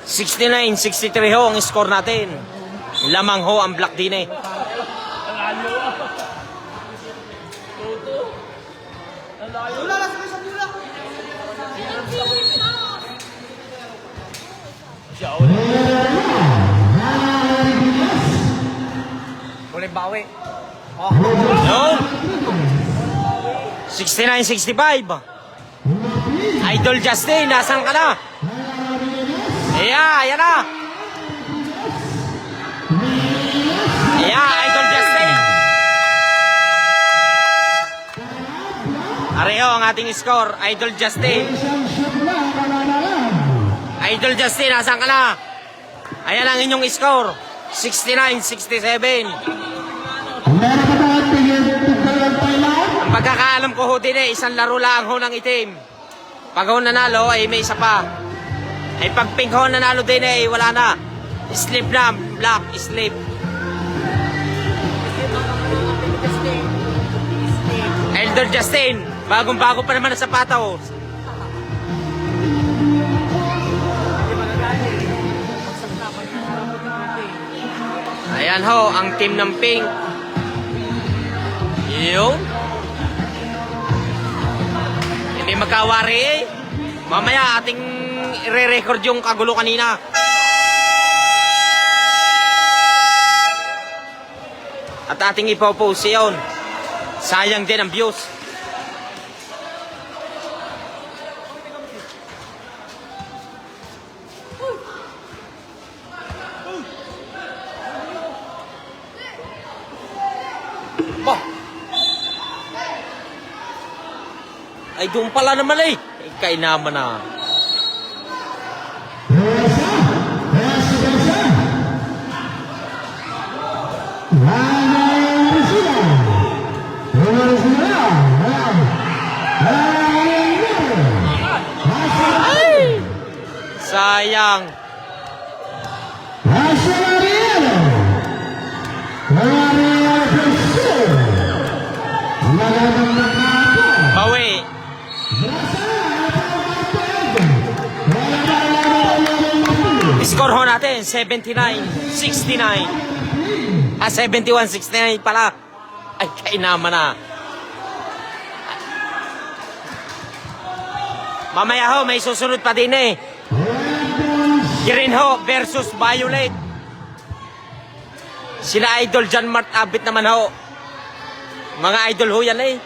69-63 ho ang score natin. Lamang ho ang black din Ulit bawi. Yun. 69-65. Idol Justin, nasan ka na? Ayan na. Idol Justin. Areho ang ating score, Idol Justin. Idol Justin, nasan ka na? Ayan ang inyong score, 69-67. Ang pagkakaalam ko ho din isang laro lang ho ng itim. Pag ho nanalo ay may isa pa. Ay pag pink ho nanalo din wala na. Sleep na, black, sleep. Elder Justin, bagong-bago pa naman ang sapatos. Ayan ho, ang team ng pink. Yun. Hindi magkawari Mamaya ating i-re-record yung kagulo kanina. At ating ipopost yun. Sayang din ang views. Ay, doon pala naman eh. Ay, kainaman na. Brasa. Brasa, brasa. Laban sila. Laban sila. Sayang. Brasa Mariano. Mariano Preso. Magandang nakakita. Bawi. Score ho natin, 79-69. 71-69 pala. Ay, kainaman na. Mamaya ho, may susunod pa din eh. Green ho versus Violet. Sila Idol John Mart Abit naman ho. Mga idol ho yan eh.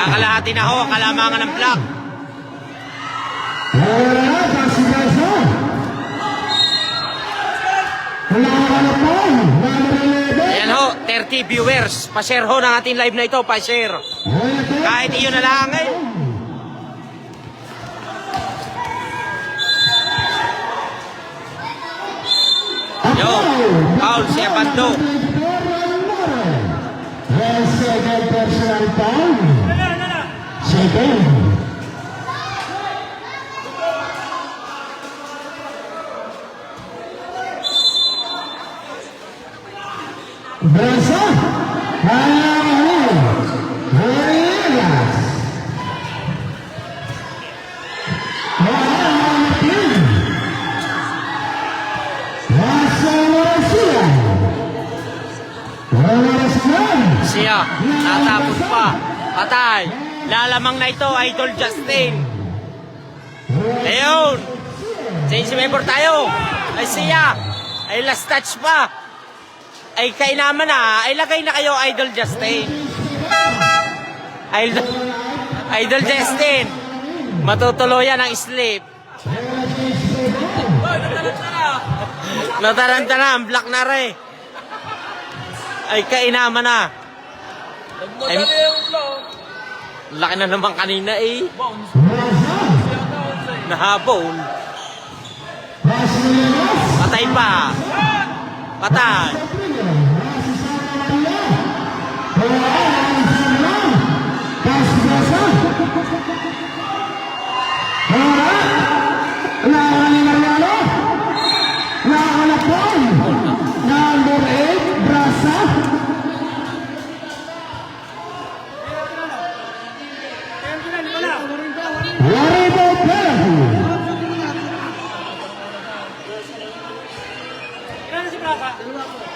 Kakalahati na ho ang kalamangan ng black. Ayan ho, 30 viewers. Pa-share ho ng ating live na ito, pa-share. Kahit iyon na lang eh. Yo, Paul, si Abando. Second personal foul. Second. Brasa. Siya, natapos pa. Patay. Lalamang na ito, Idol Justin. Ayun. Change member tayo. Ay siya. Ay last touch pa. Ay kainaman na. Ay lagay na kayo, Idol Justin. Idol Justin. Matutuluyan ang sleep. Nataranta na. Ang black na rin. Ay kainaman na. Ay, laki na naman kanina eh. Nahabol. Patay pa. Patay. Number 8, Brasa. Waribo penalty.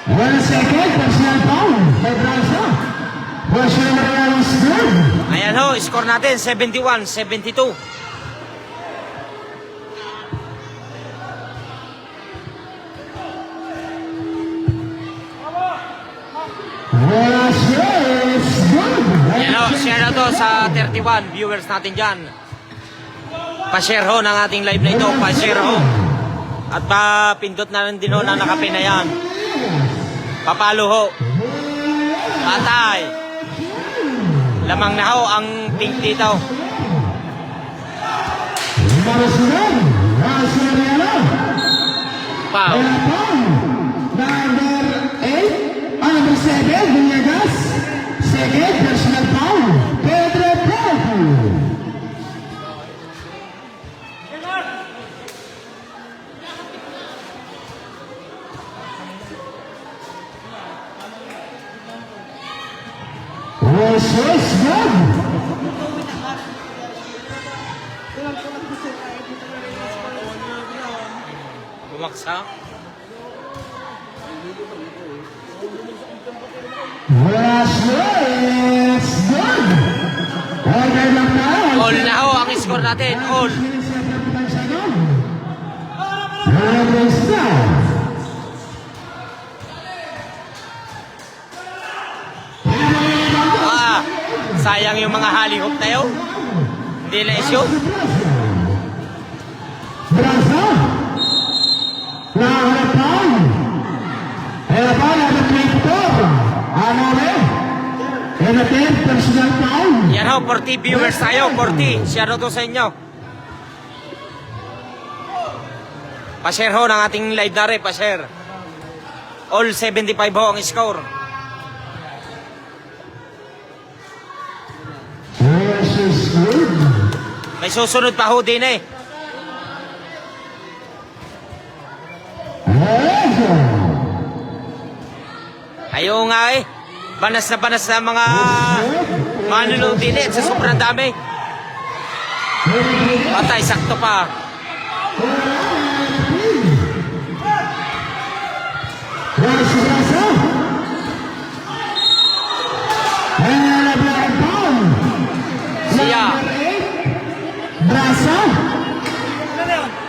One second, personal foul by Brasa. Brasa Mariano is good. Ayan ho, score natin 71-72. Brasa is good. Ayan ho, share na to sa 31 viewers natin dyan. Pa-share ho ng ating live na ito. Pa-share ho. At pa-pindot na rin din ho na nakapin na yan. Papalo ho. Patay. Lamang na ho ang pink dito. Marasunan, Brasa Mariano. Pow. Number 8, number 7, Villegas. Second, personal foul, Pedro Paulo. Was good. Bumaksak. Was good. Okay lang na. All na ho ang score natin. All. Sayang yung mga halihop na yun. Hindi na i-shoot. Brasa. Lahat Another personal foul. Yan ho, 40 viewers tayo, 40. Share to sa inyo. Pa-share ho ng ating live na rin, pa-share. All 75 ho ang score. This is good. May susunod pa ho din eh. Ayaw nga eh. Banas na mga manunod din eh. Sa sobrang dami. Patay, sakto pa. Siya. Brasa.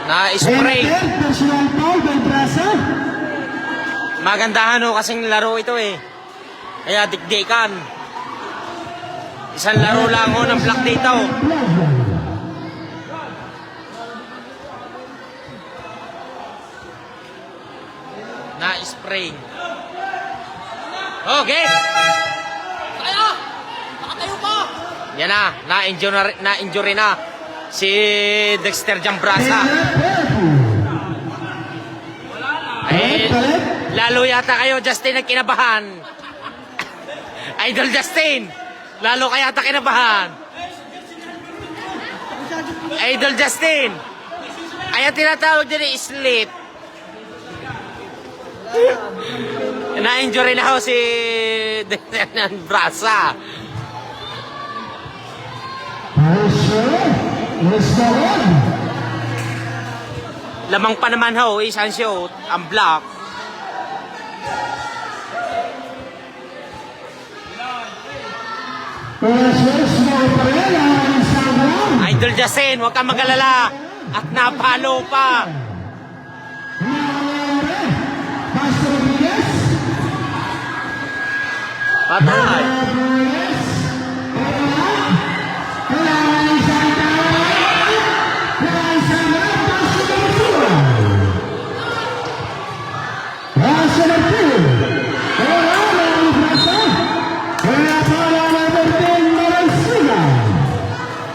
Na-spray. Personal foul by Brasa. Magandahan ho kasing laro ito eh. Kaya dikdikan. Isang laro lang ho ng black dito. Na-spray. Okay. Tayo! Nakatayo pa! Yan na. Na-injury na si Dexter Jambrasa. Ay, lalo yata kayo, Justin, nagkinabahan. Idol Justin, lalo kaya yata kinabahan. Idol Justin, kaya tinatawag din sleep. Na-injury na ho si Dexter Brasa. Lamang pa naman ho, isang shoot, ang block. Idol Justin, huwag kang mag-alala. At napalo pa. Patay.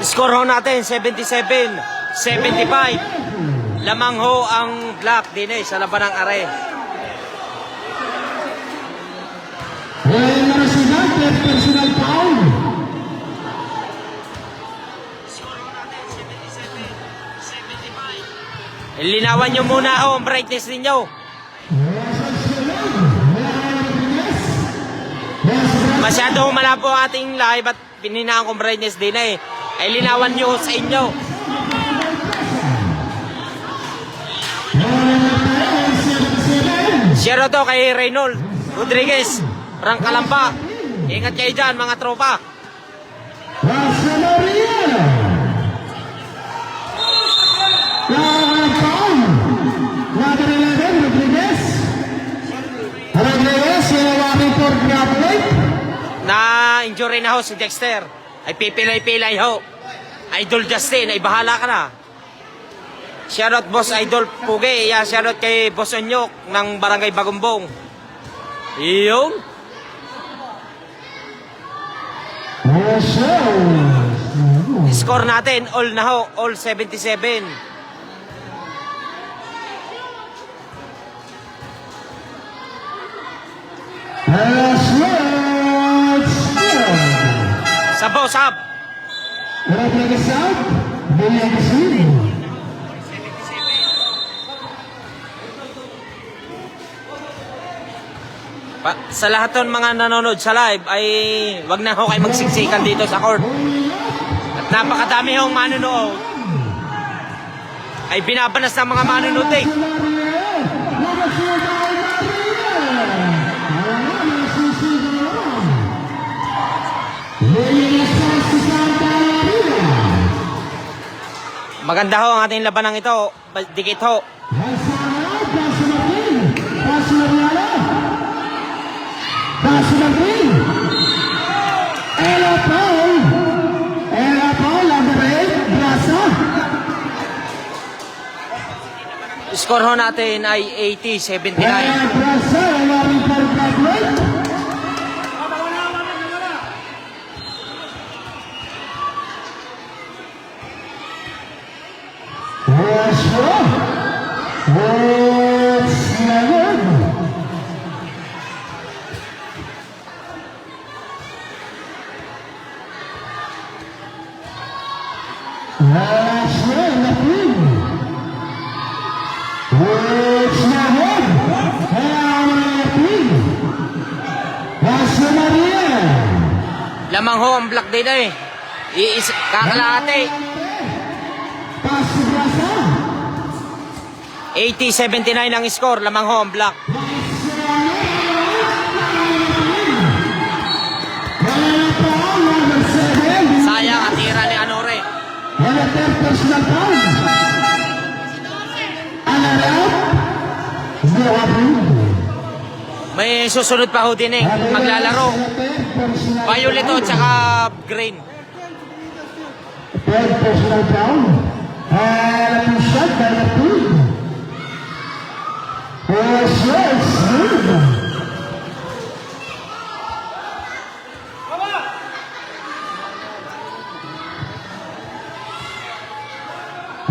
Score ho natin, 77-75. Lamang ho ang black din eh, sa laban ng are. Personal foul. Linawan nyo muna ho ang brightness ninyo. Masyado malabo ang ating live at pininaan kong brightness din eh. Ay linawan nyo sa inyo. Share to kay Reynold Rodriguez, Rangkalamba. Ingat kayo dyan mga tropa. Na-injury na ho si Dexter. Ay pipilay-pilay ho. Idol Justin, ay bahala ka na. Shoutout Boss Idol Puge. Yeah, shoutout kay Boss Onyok ng Barangay Bagumbong. Iyon. Score natin, all na ho. All 77. Sabo, sab. Sa lahat ng mga nanonood sa live ay wag na ho kayo magsiksikan dito sa court. At napakadami hong manunood. Ay binabanas ng mga manunood eh. Maganda ho ang ating labanang ito. Dikit ho. Score ho natin ay 80-79. Asya Latin. It's Nahon. Latin. Asya Maria. Lamang ho ang black din eh. Kakalahati. Pasigrasa. 80-79 ang score. Lamang ho ang black. Sayang ang tira ni Anore. Wala tayong personal foul. Anarap. May susunod pa ho din eh. Maglalaro. Violet o tsaka green. Third personal foul. And a shot by the team. Yes.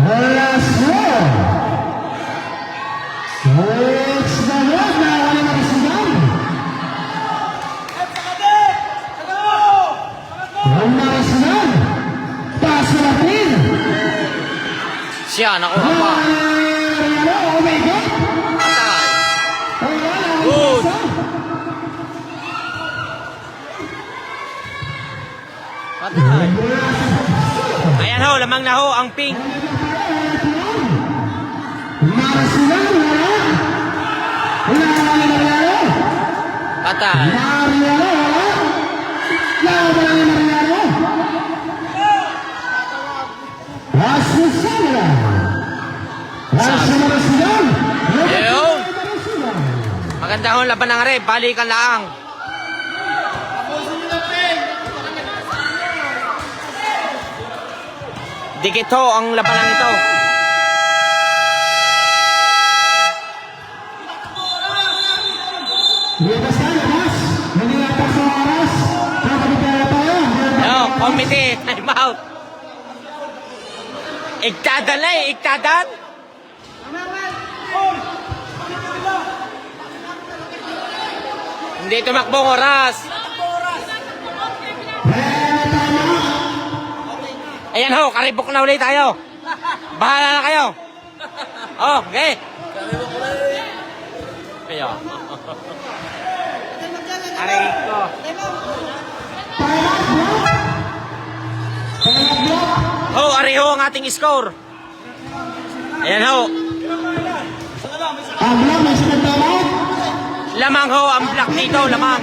Last one. It's the one na wala makasigaw. Wala makasigaw. Paso natin. Siya, nakuha pa. Oh my God. Patay. Good. Good. Patay. Ayan ho, lamang na ho ang pink. Marasigaw, wala. Wala nangyari. Patay. Mariano, wala. Wala nangyari. Asya Marasigaw. Ayun. Maganda ho ang laban ng are. Balikan lang. Dikit ho ang labanan ito. Labas tayo, labas. Hindi natin sa oras. Kakabitera tayo. No, committee. Time out. Iktadan na eh. Iktadan. Hindi tumakbong oras. Ayan ho, karibok na ulit tayo. Bahala na kayo. Oh, okay. Kaya. Aray ko. Ho, aray ho ang ating score. Ayan ho. Ang lang, may sinagtawag. Lamang ho ang black dito, lamang.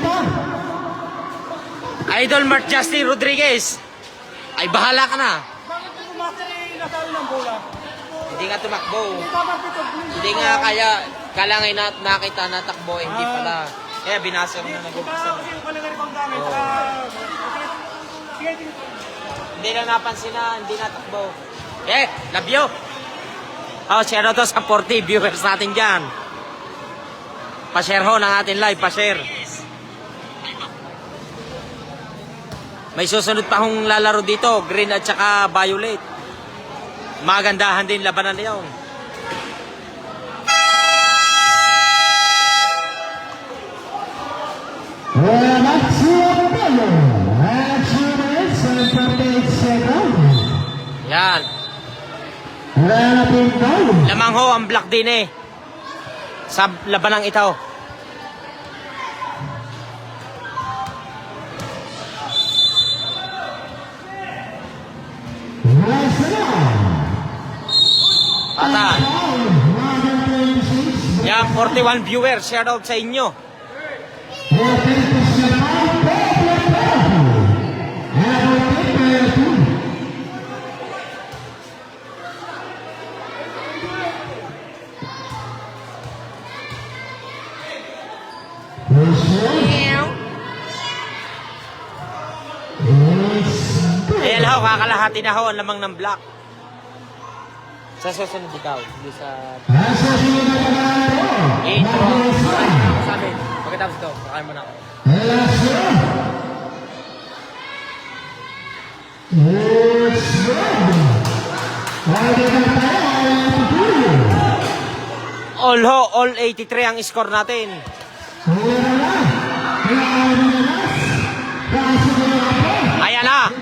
Idol Mark Justin Rodriguez. Ay, bahala ka na. Hindi nga tumakbo. Hindi nga kaya kalangay na nakita na takbo, hindi pala. Kaya binasa mo na nag-upisa na. Hindi na napansin na, hindi natakbo. Love you. Oh, share to sa 40 viewers natin dyan. Pa-share ho ng ating live, pa-share. May susunod pa hong lalaro dito, green at saka violet. Magandahan din labanan na yun. Well, that's your fellow. That's your minutes and 48 seconds. Yan. Wala natin down. Lamang ho ang black din eh. Sa labanang ito. Patay. Yan, 41 viewers. Shout out sa inyo. Ayan ho, kakalahati na ho ang lamang ng black. Sa susunod ikaw, hindi sa intro. Sabi, pagkatapos ito, kakain mo na ako. All ho, all 83 ang score natin. Ayan na.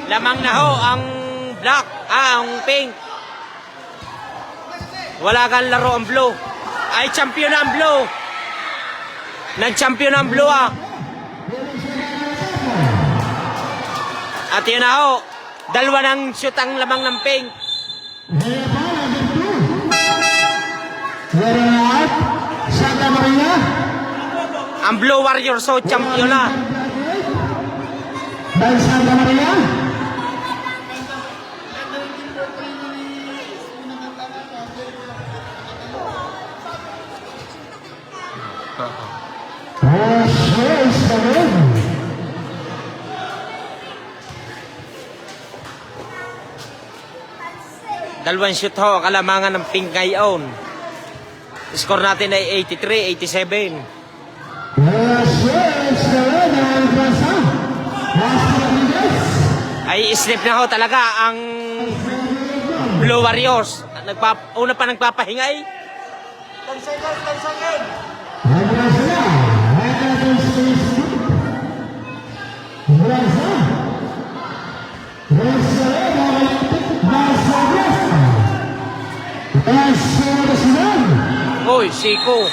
Lamang na ho ang black Ang pink. Wala kang laro ang blue. Ay, champion ang blue. Nag-champion ang blue ah. At yun na ho. Dalawa ng shoot ang lamang ng pink. Zero out. Santa Maria. Ang Blue Warriors so champion na. By Santa Maria. Dalawang shoot ho, kalamangan ng pink ngayon. Score natin ay 83-87. Ay slip na ho talaga ang Blue Warriors. Una pa nagpapahingay. 10 seconds, 10 seconds. Uy, Siko.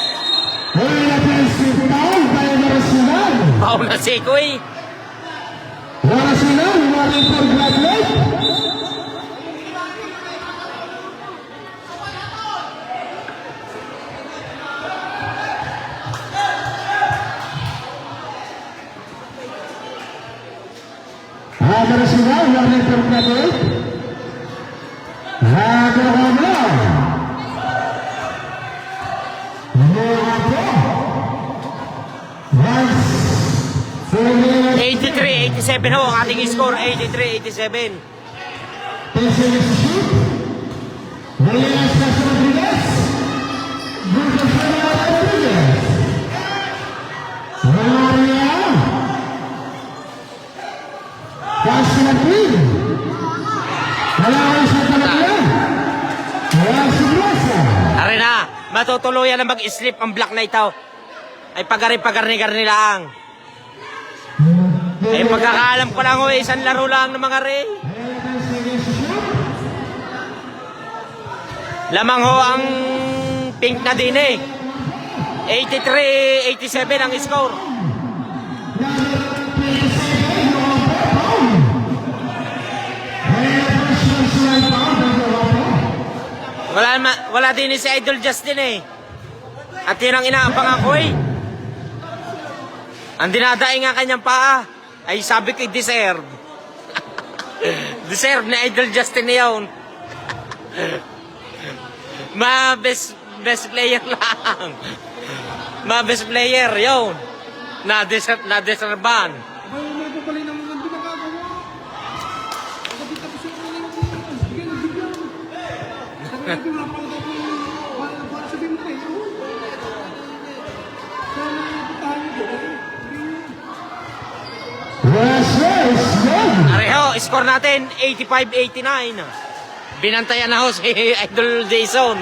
Pao na Siko eh. Yes. 83-87 ho ang ating score. 83-87. Are na, matutuluyan na mag-slip ang black na ito. Ay pagari-pagarni-garni lang. Ay pagkakaalam ko lang ho, isang laro lang ng mga Ray. Lamang ho ang pink na din eh. 83-87 ang score. Wala din si Idol Justin eh. At yun ang inaabang ako eh. Ang dinadaing nga kanyang paa ay sabi ko deserve. Deserve na Idol Justin na yun. Best player lang. Best player yun. Na-deservan. May pupalay naman ang ginagawa. Kasi tapos yung mga bigyan. Sabi natin wala pa daw para sabihin mo kayo. Sana napuntahan nyo doon. Areho, score natin 85-89. Binantayan na ho si Idol Jason.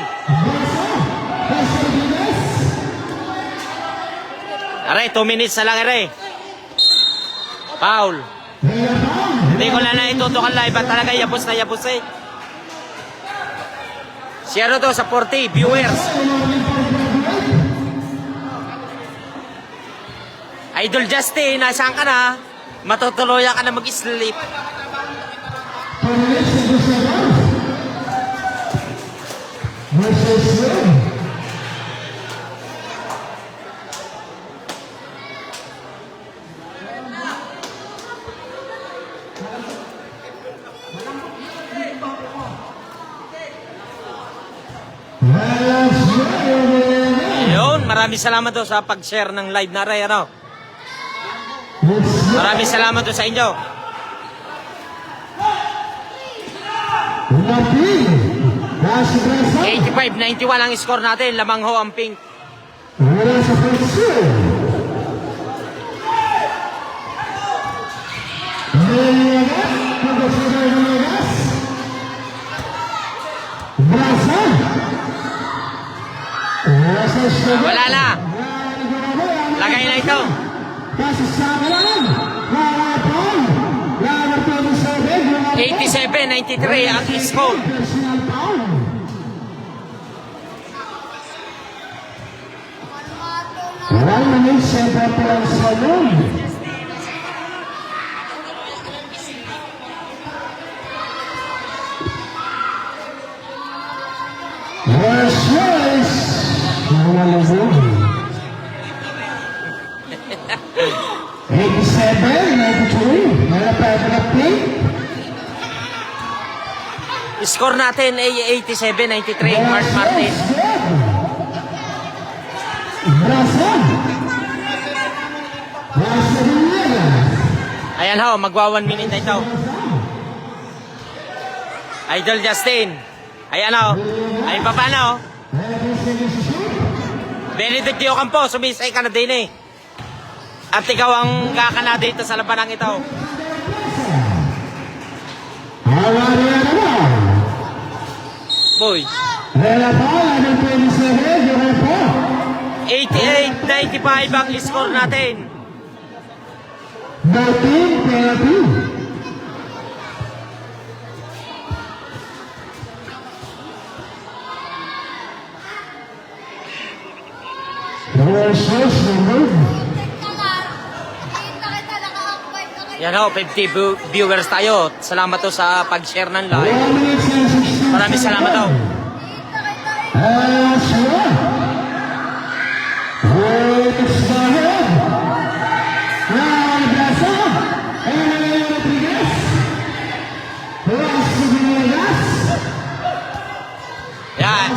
Are, 2 minutes na lang are. Foul. Hindi ko na itutukan live at talaga yapos na yapos eh. Share to sa 40 viewers. Idol Justin, nasaan ka na? Matutuluyan ka na mag-sleep. Ayun, maraming salamat do sa pag-share ng live na rin, ano? Maraming salamat do sa inyo. 85-91 ang score natin. Lamang ho ang pink. Wala na. Lagay na ito. 87 87-93 ang score. Personal foul. One minute, 7 points sa loob. Yes, yes. Nawalubog. 87-93. May na play. Score natin ay 87-93, Mark Martin. Brasa. Brasa Villegas. Ayan ho, magwa 1 minute na ito. Idol Justin. Ayan ho. Ay pa paano? Benedict Dio Campo, sumisay ka na din eh. At ikaw ang kakana dito sa labanang ito. Awaria naman. Boy. Rela Paul, ano 27, yung po. 88-95 ang score natin. 19-22. Versus the move. Yan ho, 50 viewers tayo. Salamat to sa pag-share ng live. 1 minute and 16 Maraming salamat ho. Sure. It's the head. Now, Brasa. Rodriguez. Brasa Villegas. Yan.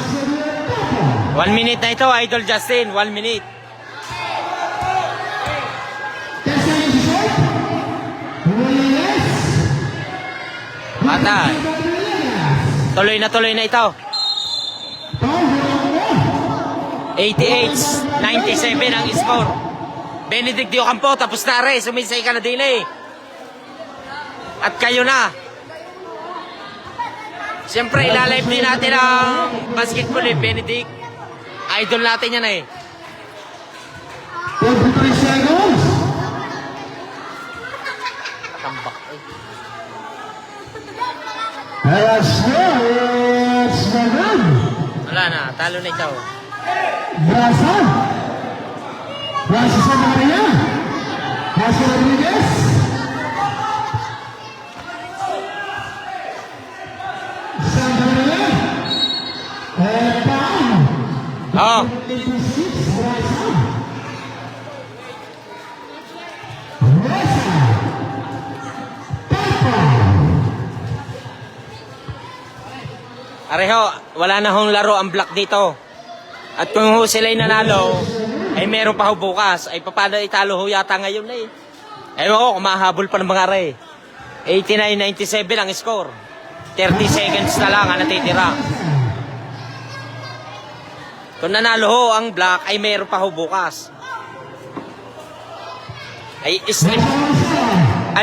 1 minute na ito, Idol Justin. 1 minute. Tessa is short. Villegas. Patay. Tuloy na ito. 88-97 ang score. Benedict Dio Campo, tapos na rin. Sumisay ka na din eh. At kayo na. Siyempre, ilalive din natin ang basketball eh, Benedict. Idol natin yan eh. 23 seconds. Tambak eh. It's the gun. Wala na, talo na ito. Brasa. Brasa Santa Maria. Brasa Rodriguez. Santa Maria. Paul. Oo. 26, Brasa. Brasa. Papa. Areho, wala na hong laro ang black dito. At kung ho sila'y nanalo, ay meron pa ho bukas. Ay paano italo ho yata ngayon na eh. Ewan ko, kumahabol pa ng mga are. 89-97 ang score. 30 seconds na lang ang natitira. Kung nanalo ho ang black, ay meron pa ho bukas. Ay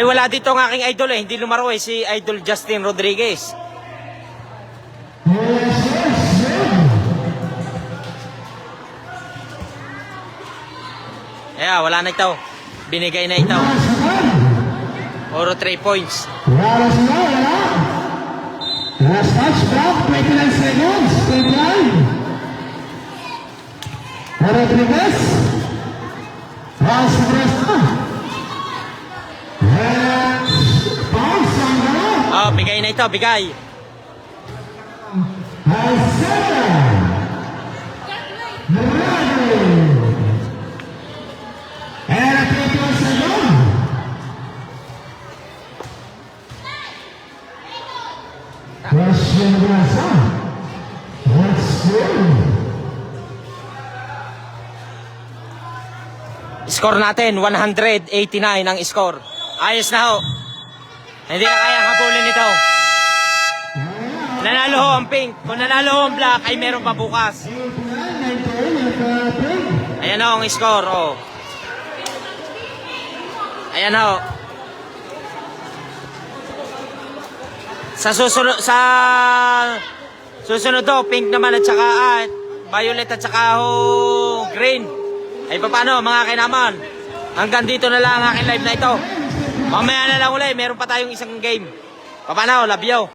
wala dito ang aking idol eh. Hindi lumaro eh, si Idol Justin Rodriguez. Wala na ito. Binigay na ito. Oro 3 points. Wala sila, wala. Last touch back, 29 seconds. Straight line. Rodriguez. Rasa Brasa. And Paul Sangalo. Oh, bigay na ito, bigay. Isaiah. Murado. And a 21 second. Question Brasa. Let's go. Score natin, 189 ang score. Ayos na ho. Hindi na kaya habulin ito. Nanalo ho ang pink. Kung nanalo ho ang black, ay meron pa bukas. Ayan ho ang score. Oh. Ayan ho. Sa susunod ho, pink naman at saka violet at saka ho green. Ay paano mga kinaman? Hanggang dito na lang ang aking live na ito. Mamaya na lang ulit, meron pa tayong isang game. Paano, love you.